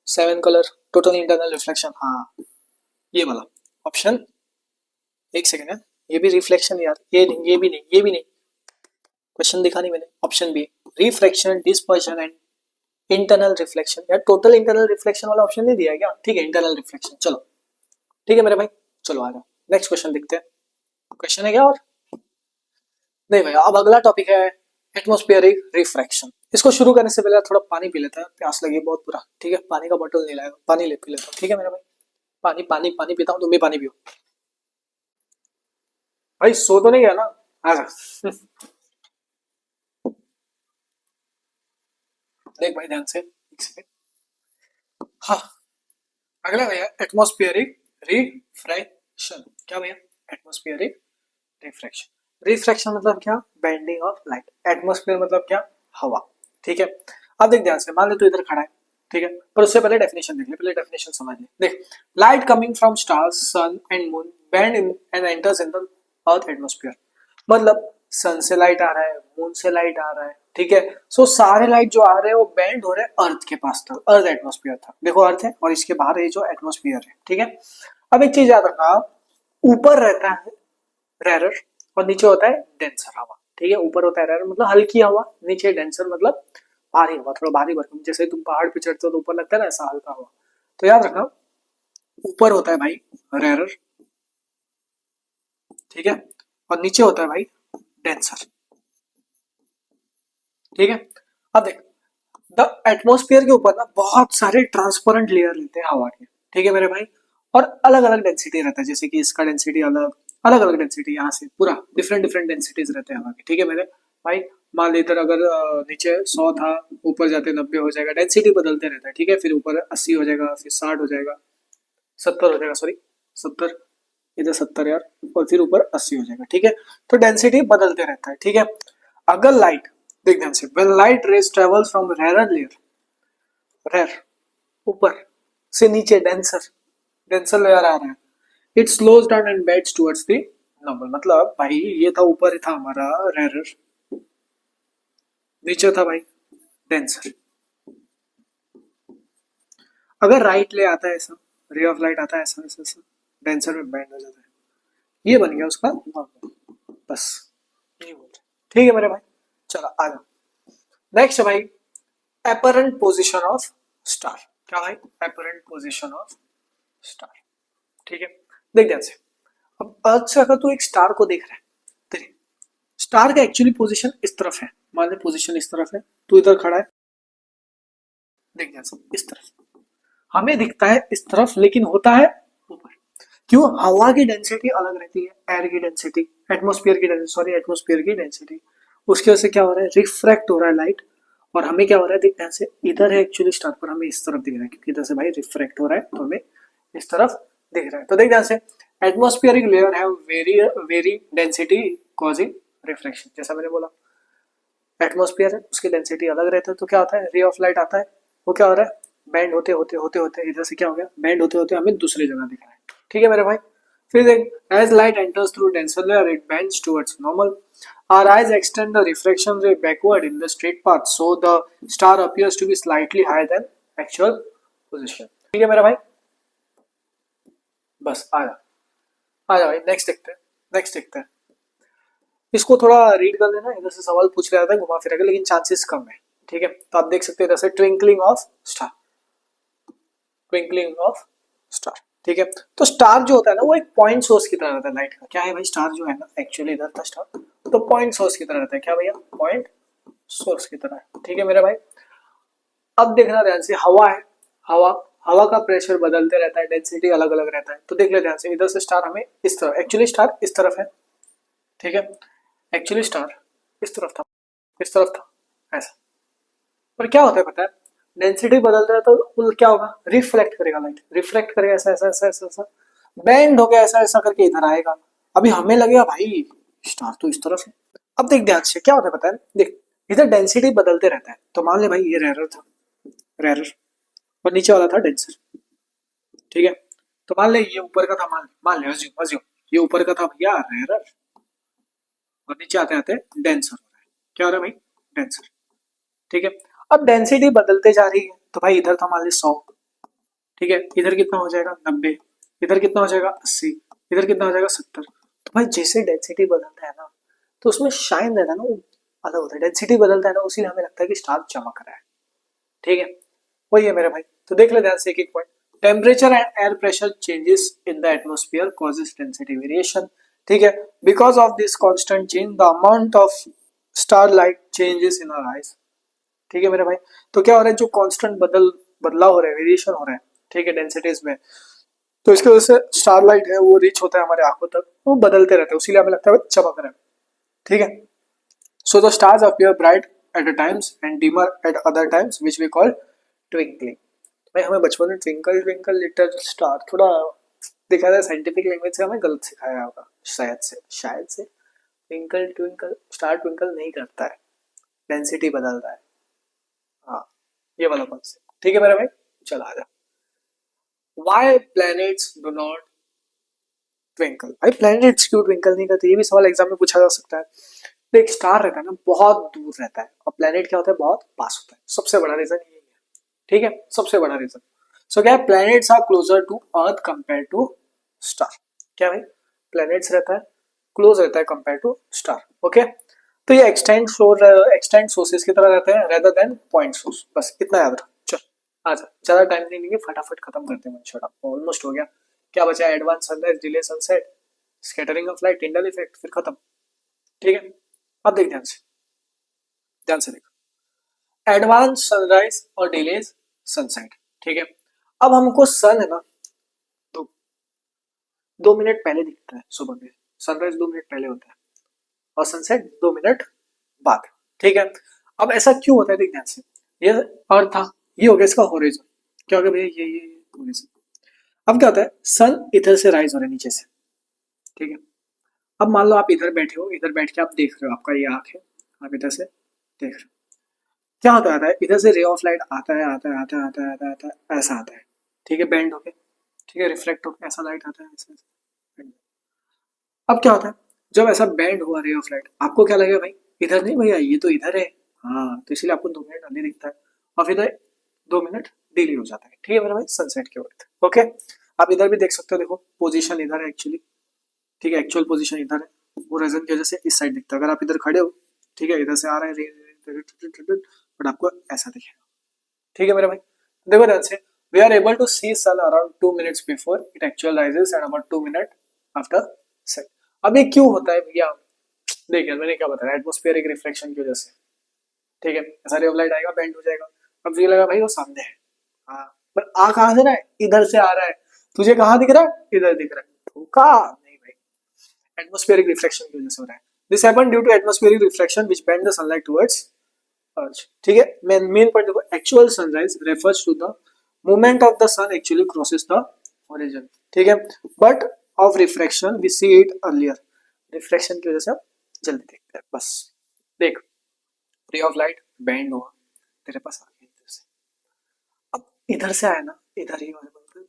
7 colour, total internal reflection, हाँ ये वाला ऑप्शन। एक सेकेंड है, ये भी रिफ्लेक्शन यार, ये नहीं, ये भी नहीं, ये भी नहीं, क्वेश्चन दिखा नहीं मैंने। Option B, refraction, dispersion and internal reflection. यार टोटल इंटरनल रिफ्लेक्शन वाला ऑप्शन नहीं दिया है क्या? ठीक है, इंटरनल रिफ्लेक्शन, चलो ठीक है मेरे भाई। चलो आ जाओ, नेक्स्ट क्वेश्चन देखते हैं। क्वेश्चन है क्या और? नहीं भाई, अब अगला टॉपिक है एटमॉस्फेरिक रिफ्रैक्शन। इसको शुरू करने से पहले थोड़ा पानी पी लेता है, प्यास लगी बहुत पूरा। ठीक है, पानी का बोतल नहीं लाया, पानी ले पी लेता हूँ। ठीक है मेरा भाई, पानी पानी पानी पीता हूँ, तुम भी पानी पियो। भाई सो तो नहीं गया ना? आ जा। देख भाई ध्यान से, एक सेकंड। हाँ, अगला भैया एटमॉस्फेरिक रिफ्रैक्शन। क्या भैया? Atmospheric refraction. रिफ्रैक्शन मतलब क्या? Bending of light. एटमॉस्फेयर मतलब क्या? हवा। ठीक है, अब देख ध्यान से, मान ले तू इधर खड़ा है, ठीक है, पर उससे पहले डेफिनेशन देख ले, पहले डेफिनेशन समझ ले। देख, light coming from stars, sun and moon bend in and enters in the earth atmosphere. मतलब सन से लाइट आ रहा है, मून से लाइट आ रहा है, ठीक है। सो सारे लाइट जो आ रहे हैं वो बेंड हो रहे हैं अर्थ के पास तक। अर्थ एटमॉस्फेयर था, देखो अर्थ है और इसके बाहर ये जो एटमॉस्फेयर है, ठीक है। अब एक चीज याद रखना, ऊपर रहता है रेरर और नीचे होता है डेंसर हवा। ठीक है, ऊपर होता है रेरर मतलब हल्की हवा, नीचे डेंसर मतलब भारी हवा, थोड़ा भारी भरकम। जैसे तुम पहाड़ पे चढ़ते हो तो ऊपर लगता है ना, ऐसा हल्का हवा। तो याद रखना, ऊपर होता है भाई रेरर, ठीक है, और नीचे होता है भाई डेंसर। ठीक है, अब देख, द एटमॉस्फेयर के ऊपर ना बहुत सारे ट्रांसपेरेंट लेयर रहते हैं हवा के। ठीक है मेरे भाई, और अलग अलग डेंसिटी रहता है, जैसे कि इसका डेंसिटी अलग, अलग अलग डेंसिटी, यहाँ से पूरा डिफरेंट डिफरेंट डेंसिटीज रहते हैं हवा के। ठीक है मेरे भाई, मान ली इधर अगर नीचे 100 था, ऊपर जाते 90 हो जाएगा, डेंसिटी बदलते रहता है। ठीक है, फिर ऊपर 80 हो जाएगा, फिर 60 हो जाएगा, 70 हो जाएगा, सॉरी 70, इधर 70 यार, और फिर ऊपर 80 हो जाएगा। ठीक है, तो डेंसिटी बदलते रहता है। ठीक है, अगर लाइट, देख ध्यान से, when light rays travels from rarer layer, रेर ऊपर से नीचे डेंसर, डेंसर लेयर आ रहा है, it slows down and beds towards the normal. मतलब भाई ये था, ऊपर था हमारा रेरर, नीचे था भाई डेंसर। अगर राइट ले आता है ऐसा, रे ऑफ लाइट आता है ऐसा ऐसा ऐसा, डेंसर में बैंड हो जाता है, ये बन गया उसका नॉर्मल। बस ये बोल रहे। ठीक है मेरे भाई, चलो आ जाओ। नेक्स्ट है भाई एपरेंट पोजीशन ऑफ स्टार। क्या भाई? Apparent position of star. ठीक है, देख ध्यान से, अब अर्थ से अगर तू एक स्टार को देख रहा है, तेरे स्टार का एक्चुअली पोजीशन इस तरफ है, मान ले पोजीशन इस तरफ है, तू इधर खड़ा है, देख ध्यान से, इस तरफ हमें दिखता है, इस तरफ लेकिन होता है ऊपर। क्यों? हवा की डेंसिटी अलग रहती है, एयर की डेंसिटी, एटमोस्फियर की डेंसिटी, सॉरी एटमोस्फियर की डेंसिटी। उसकी वजह से क्या हो रहा है, रिफ्रैक्ट हो रहा है लाइट, और हमें क्या हो रहा है, देख ध्यान से, इधर है एक्चुअली स्टार, पर हमें इस तरफ दिख रहा है, क्योंकि इधर से भाई रिफ्रैक्ट हो रहा है तो हमें इस तरफ दिख रहा है। तो देख ध्यान से, एटमोस्फियरिक लेयर है very very density causing refraction. जैसा मैंने बोला, एटमोस्फियर है, उसकी डेंसिटी अलग रहता है, तो क्या होता है, रे ऑफ लाइट आता है, वो क्या हो रहा है, बैंड होते होते होते होते इधर से क्या हो गया, बैंड होते होते हमें दूसरी जगह दिख रहा है। ठीक है मेरे भाई, फिर देख, as light enters through denser layer it bends towards normal, our eyes extend the refraction ray backward in the straight path, so the star appears to be slightly higher than actual position. ठीक है मेरा भाई, बस आ जा भाई, next देखते हैं, next देखते हैं। इसको थोड़ा रीड कर लेना, इधर से सवाल पूछ रहा था घुमा फिरा के, लेकिन चांसेस कम है। ठीक है, तो आप देख सकते हैं इधर से twinkling of star, twinkling of star. ठीक है, तो स्टार जो होता है ना, वो एक पॉइंट सोर्स की तरह रहता है लाइट का। क्या है भाई, स्टार जो है ना, एक्चुअली इधर था स्टार, तो पॉइंट सोर्स की तरह रहता है। क्या भैया? पॉइंट सोर्स की तरह है। ठीक है मेरे भाई, अब देखना ध्यान से, हवा है, हवा, हवा का प्रेशर बदलते रहता है, डेंसिटी अलग अलग रहता है। तो देख ले ध्यान से, इधर से स्टार हमें इस तरफ, एक्चुअली स्टार इस तरफ है, ठीक है, एक्चुअली स्टार इस तरफ था, इस तरफ था, ऐसा। पर क्या होता है पता है, डेंसिटी बदलता है तो क्या होगा, रिफ्लेक्ट करेगा लाइट, रिफ्लेक्ट करेगा ऐसा ऐसा ऐसा ऐसा ऐसा, बैंड हो गया ऐसा ऐसा करके इधर आएगा। अभी हमें लगेगा भाई स्टार तो इस तरफ है। अब देख ध्यान से, क्या होता है पता है, देख इधर डेंसिटी बदलते रहता है, तो मान ले भाई ये रेरर था, रेरर, और नीचे वाला था डेंसर। ठीक है, तो मान ले ये ऊपर का था, मान ले अज्यूम अज्यूम ये ऊपर का था भैया रेरर, और नीचे आते आते डेंसर हो रहा है। क्या हो रहा है भाई? डेंसर। ठीक है, अब डेंसिटी बदलते जा रही है, तो भाई इधर था मान ली 100, ठीक है, इधर कितना हो जाएगा 90, इधर कितना हो जाएगा 80, इधर कितना हो जाएगा 70। तो भाई जैसे डेंसिटी बदलता है ना, तो उसमें शाइन रहता है ना वो अलग होता है। डेंसिटी बदलता है ना, उसी हमें लगता है कि स्टार चमक रहा है। ठीक है, वही है मेरे भाई। तो देख ले ध्यान से एक एक point. Temperature and air pressure changes in the atmosphere causes density variation. ठीक है, because of this constant change the amount of star light changes in our eyes. ठीक है मेरे भाई। तो क्या हो रहा है, जो कांस्टेंट बदलाव हो रहा है, वेरिएशन हो रहा है, ठीक है, डेंसिटीज में, तो इसकी वजह से स्टारलाइट है वो रीच होता है हमारे आंखों तक, वो बदलते रहते हैं, उसीलिए हमें लगता है चमक रहा है। ठीक है, so the stars appear bright at a times and dimmer at other times which we call twinkling. भाई हमें बचपन में ट्विंकल ट्विंकल लिटिल स्टार थोड़ा दिखा था, साइंटिफिक लैंग्वेज से हमें गलत सिखाया होगा शायद से ट्विंकल ट्विंकल स्टार ट्विंकल नहीं करता है, डेंसिटी बदलता है। हाँ, ये वाला कॉन्सेप्ट। ठीक है मेरा भाई, चला आ जा। Why planets do not twinkle? भाई प्लैनेट्स क्यों ट्विंकल नहीं करते, ये भी सवाल एग्जाम में पूछा जा सकता है। तो एक स्टार रहता है ना, बहुत दूर रहता है, और प्लैनेट क्या होता है, बहुत पास होता है। सबसे बड़ा रीजन यही है। ठीक है, सबसे बड़ा रीजन। सो क्या है, planets are closer to earth compare to star. क्या भाई, प्लैनेट्स रहता है क्लोज रहता है कंपेयर टू स्टार। ओके, तो ये एक्सटेंड सोर्सेज की तरह रहते हैं रेदर देन पॉइंट सोर्स। बस इतना याद रख। चल आजा, ज्यादा टाइम नहीं लेंगे, फटाफट खत्म करते हैं। छोटा ऑलमोस्ट हो गया। क्या बचा? Advance sunrise, delay sunset, scattering of light, Tyndall effect, फिर खत्म। ठीक है, अब देख ध्यान से देख। एडवांस सनराइज और डिलेज सनसेट। ठीक है, अब हमको सन है ना, तो 2 मिनट पहले दिखता है सुबह में, सनराइज 2 मिनट पहले होता है, और सनसेट 2 मिनट बाद। ठीक है, अब ऐसा क्यों होता है, देख ध्यान से। ये अर्थ था, ये हो गया इसका होरिजन। क्या हो गया भैया, ये होरिजन। अब क्या होता है, सन इधर से राइज हो रहा है नीचे से। ठीक है, अब मान लो आप इधर बैठे हो, इधर बैठ के आप देख रहे हो, आपका ये आंख है, आप इधर से देख रहे हो। क्या होता है, इधर से रे ऑफ लाइट आता है आता है आता है आता है आता है आता है, ऐसा आता है। ठीक है, बेंड होके, ठीक है, रिफ्लेक्ट होके ऐसा लाइट आता है, ऐसा ऐसा। अब क्या होता है, जब ऐसा बेंड हुआ रे ऑफ लाइट, आपको क्या लगेगा भाई, इधर नहीं भैया, ये तो इधर है। हाँ, तो इसीलिए आपको 2 मिनट अर्ली दिखता है, और फिर 2 मिनट डिले हो जाता है। ठीक है मेरा भाई, सनसेट के वक्त। ओके, आप इधर भी देख सकते हो, देखो पोजीशन इधर है एक्चुअली। ठीक है, एक्चुअल पोजीशन इधर है, वो रीजन की वजह से इस साइड दिखता है। अगर आप इधर खड़े हो, ठीक है, इधर से आ रहा है बट आपको ऐसा दिखेगा। ठीक है मेरे भाई, देखो ध्यान से। We are able to see sun around 2 minutes before it actual rises and about 2 minute after set. अब ये क्यों होता है भैया? देखिए मैंने क्या बताया, एटमोस्फेरिक रिफ्लेक्शन की वजह से। ठीक है, ऐसा रे ऑफ लाइट आएगा, बेंड हो जाएगा। अब ये लगा भाई वो सामने है, हाँ, पर आ कहां से रहा है, इधर से आ रहा है। तुझे कहां दिख रहा है, इधर दिख रहा है। धोखा नहीं भाई, एटमोस्फेरिक रिफ्लेक्शन की वजह से हो रहा है। This happen due to atmospheric reflection which bend the sunlight towards earth. ठीक है, मेन पॉइंट देखो, actual sunrise refers to the movement of the sun actually crosses the horizon. ठीक है, but of reflection we see it earlier. Reflection की वजह से हम जल्दी देखते हैं। बस देख, रे ऑफ लाइट बेंड हुआ, तेरे पास आ गया इधर से। अब इधर से आया ना, इधर ही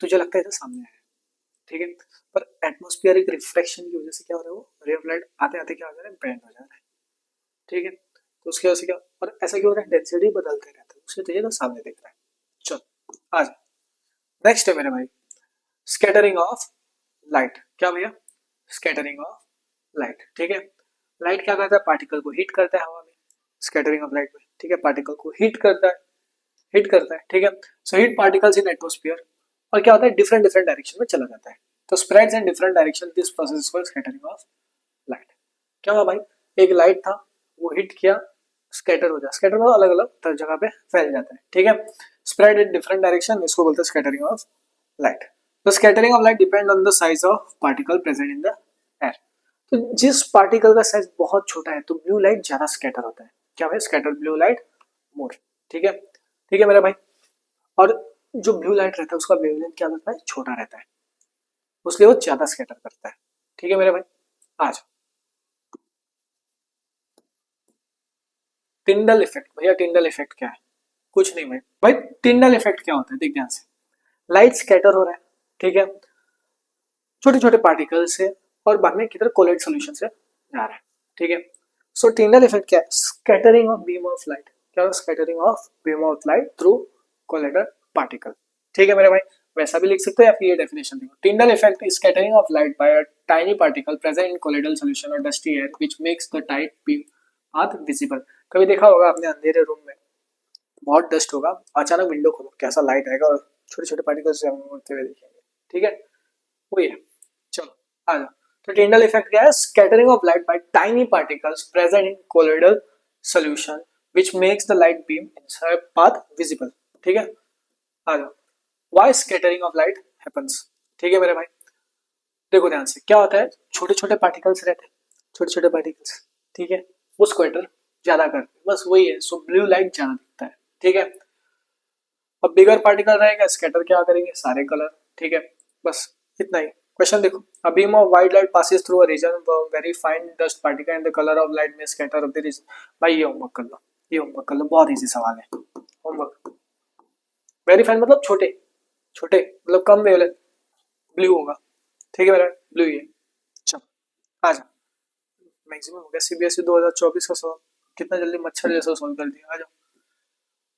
तुझे लगता है इधर सामने आया। ठीक है, पर एटमोस्फियरिक रिफ्लेक्शन की वजह से क्या हो रहा है, वो रे ऑफ लाइट आते आते क्या हो जा रहा है, बेंड हो जा रहा है। ठीक है, तो उसकी वजह से क्या, और ऐसा क्यों हो रहा है, डेंसिटी बदलते रहता है, उसके तुझे ना सामने दिख रहा है। चल आ जा, नेक्स्ट है मेरे भाई, स्कैटरिंग ऑफ लाइट। क्या भैया, स्कैटरिंग ऑफ लाइट। ठीक है, लाइट क्या करता है, पार्टिकल को हीट करता है हवा में, स्कैटरिंग ऑफ लाइट में। ठीक है, पार्टिकल को हीट करता है, ठीक है। So heat particles in atmosphere, और क्या होता है, डिफरेंट डिफरेंट डायरेक्शन में चला जाता है, तो spreads in different direction, this process is called scattering of light. क्या हुआ भाई, एक लाइट था, वो हिट किया, स्कैटर हो जाए, स्कैटर मतलब अलग अलग जगह पे फैल जाता है। ठीक है, स्प्रेड इन डिफरेंट डायरेक्शन, इसको बोलते हैं स्कैटरिंग ऑफ लाइट। तो scattering of light depend on the size of particle present in the air. तो जिस पार्टिकल का साइज बहुत छोटा है, तो ब्लू लाइट ज्यादा स्कैटर होता है। क्या भाई, स्कैटर ब्लू लाइट मोर। ठीक है, ठीक है मेरा भाई। और जो ब्लू लाइट रहता है उसका वेवलेंथ क्या रहता है, छोटा रहता है, उसलिए वो ज्यादा स्कैटर करता है। ठीक है मेरे भाई, आज टिंडल इफेक्ट। भैया टिंडल इफेक्ट क्या है? कुछ नहीं भाई, टिंडल इफेक्ट क्या होता है, देख ध्यान से। लाइट स्कैटर हो रहा है, ठीक है, छोटे छोटे पार्टिकल से, और बाद में किधर कोलेट सोल्यूशन से जा रहा है। ठीक है। सो टिंडल इफेक्ट क्या है? Scattering of beam of light. क्या? Scattering of beam of light through collider particle. ठीक है मेरे भाई, वैसा भी लिख सकते हो या फिर ये डेफिनेशन देखो, Tyndall effect is scattering of light by a tiny particle present in colloidal solution और dusty air which makes the tight beam path visible. कभी देखा होगा आपने अंधेरे रूम में बहुत डस्ट होगा, अचानक विंडो खोलो कैसा लाइट आएगा और छोटे छोटे पार्टिकल्स उड़ते हुए दिखेंगे। ठीक है, वही है। चलो आ जाओ। तो टिंडल इफेक्ट क्या है? Scattering of light bye tiny particles present in colloidal solution which makes the light beam inside path visible. ठीक है, आ जाओ। Why scattering of light happens? ठीक है मेरे भाई, देखो ध्यान से, क्या होता है, छोटे छोटे पार्टिकल्स रहते हैं, छोटे छोटे पार्टिकल्स, ठीक है, वो स्कैटर ज्यादा करते हैं, बस वही है, सो ब्लू लाइट ज्यादा दिखता है। ठीक है, अब बिगर पार्टिकल रहेगा, स्कैटर क्या करेंगे? सारे कलर। ठीक है, बस इतना ही। क्वेश्चन देखो, a beam of white light passes through a region of very fine dust particle and the color of light may scatter of the region। भाई ये होमवर्क कर लो, ये होमवर्क कर लो, बहुत इजी सवाल है। होमवर्क, वेरी फाइन मतलब छोटे छोटे, मतलब कम वेवलेंथ, ब्लू होगा। ठीक है मेरा, ब्लू ही है। चलो आ जा, मैक्सिमम हो गया सीबीएसई 2024 का सवाल, कितना जल्दी मच्छर जैसा सॉल्व कर दिया। आ जाओ।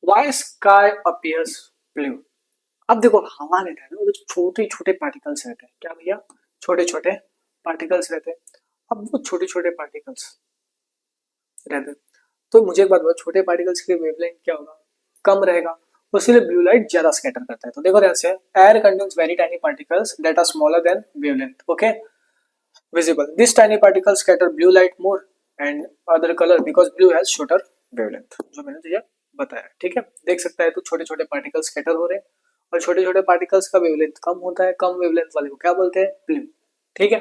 Why sky appears blue? अब देखो हवा रहता है ना, वो छोटे छोटे पार्टिकल्स रहते हैं, क्या भैया? छोटे छोटे पार्टिकल्स रहते हैं। अब वो छोटे छोटे पार्टिकल्स रहते हैं, तो मुझे एक बात बताओ, छोटे पार्टिकल्स की वेवलेंथ क्या होगा? कम रहेगा, इसीलिए ब्लू लाइट ज्यादा स्कैटर करता है। तो देखो ध्यान से, air contains very tiny particles that are smaller than wavelength, okay, visible. This tiny particles scatter blue light more and other color because blue has shorter wavelength, जो मैंने तुझे बताया। ठीक है, देख सकता है, तो छोटे छोटे पार्टिकल्स स्कैटर हो रहे हैं और छोटे छोटे पार्टिकल्स का वेवलेंथ कम होता है, कम वेवलेंथ वाले को क्या बोलते हैं? ब्लू। ठीक है,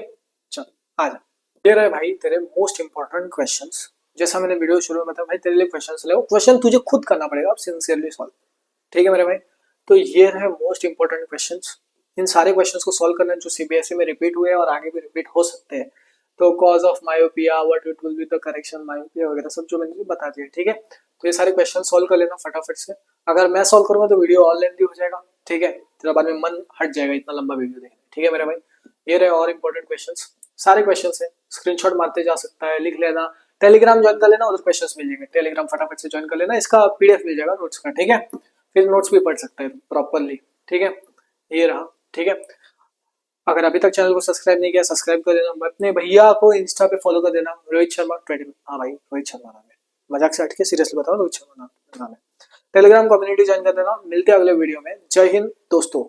चल आ जा। ये रहे भाई तेरे मोस्ट इंपॉर्टेंट क्वेश्चंस। जैसा मैंने वीडियो शुरू में बताया भाई, तेरे लिए क्वेश्चंस ले, क्वेश्चन तुझे खुद करना पड़ेगा, सिंसियरली सॉल्व। ठीक है मेरे भाई, तो ये रहे मोस्ट इंपॉर्टेंट क्वेश्चंस। इन सारे क्वेश्चंस को सॉल्व करना है जो सीबीएसई में रिपीट हुए और आगे भी रिपीट हो सकते हैं। तो cause of myopia, what it will be the correction myopia वगैरह सब जो मैंने बता दिया। ठीक है, तो ये सारे क्वेश्चन सॉल्व कर लेना फटाफट से। अगर मैं सॉल्व करूंगा तो वीडियो और लेंथी हो जाएगा। ठीक है, तेरा बाद में मन हट जाएगा इतना लंबा वीडियो देखने। ठीक है मेरे भाई, ये रहे और इंपॉर्टेंट क्वेश्चंस, सारे क्वेश्चंस है, स्क्रीनशॉट मारते जा सकता है, लिख लेना। टेलीग्राम ज्वाइन कर लेना, उधर क्वेश्चंस मिल जाएंगे, टेलीग्राम फटाफट से ज्वाइन कर लेना, इसका पीडीएफ मिल जाएगा नोट्स का। ठीक है, फिर नोट्स भी पढ़ सकते हैं प्रॉपरली। ठीक है, ये रहा। ठीक है, अगर अभी तक चैनल को सब्सक्राइब नहीं किया, सब्सक्राइब कर देना। अपने भैया को इंस्टा पे फॉलो कर देना, रोहित शर्मा 20। हाँ भाई, रोहित शर्मा नाम है, मजाक से हटके सीरियसली बताओ, रोहित शर्मा नाम है। टेलीग्राम कम्युनिटी ज्वाइन कर देना। मिलते हैं अगले वीडियो में। जय हिंद दोस्तों।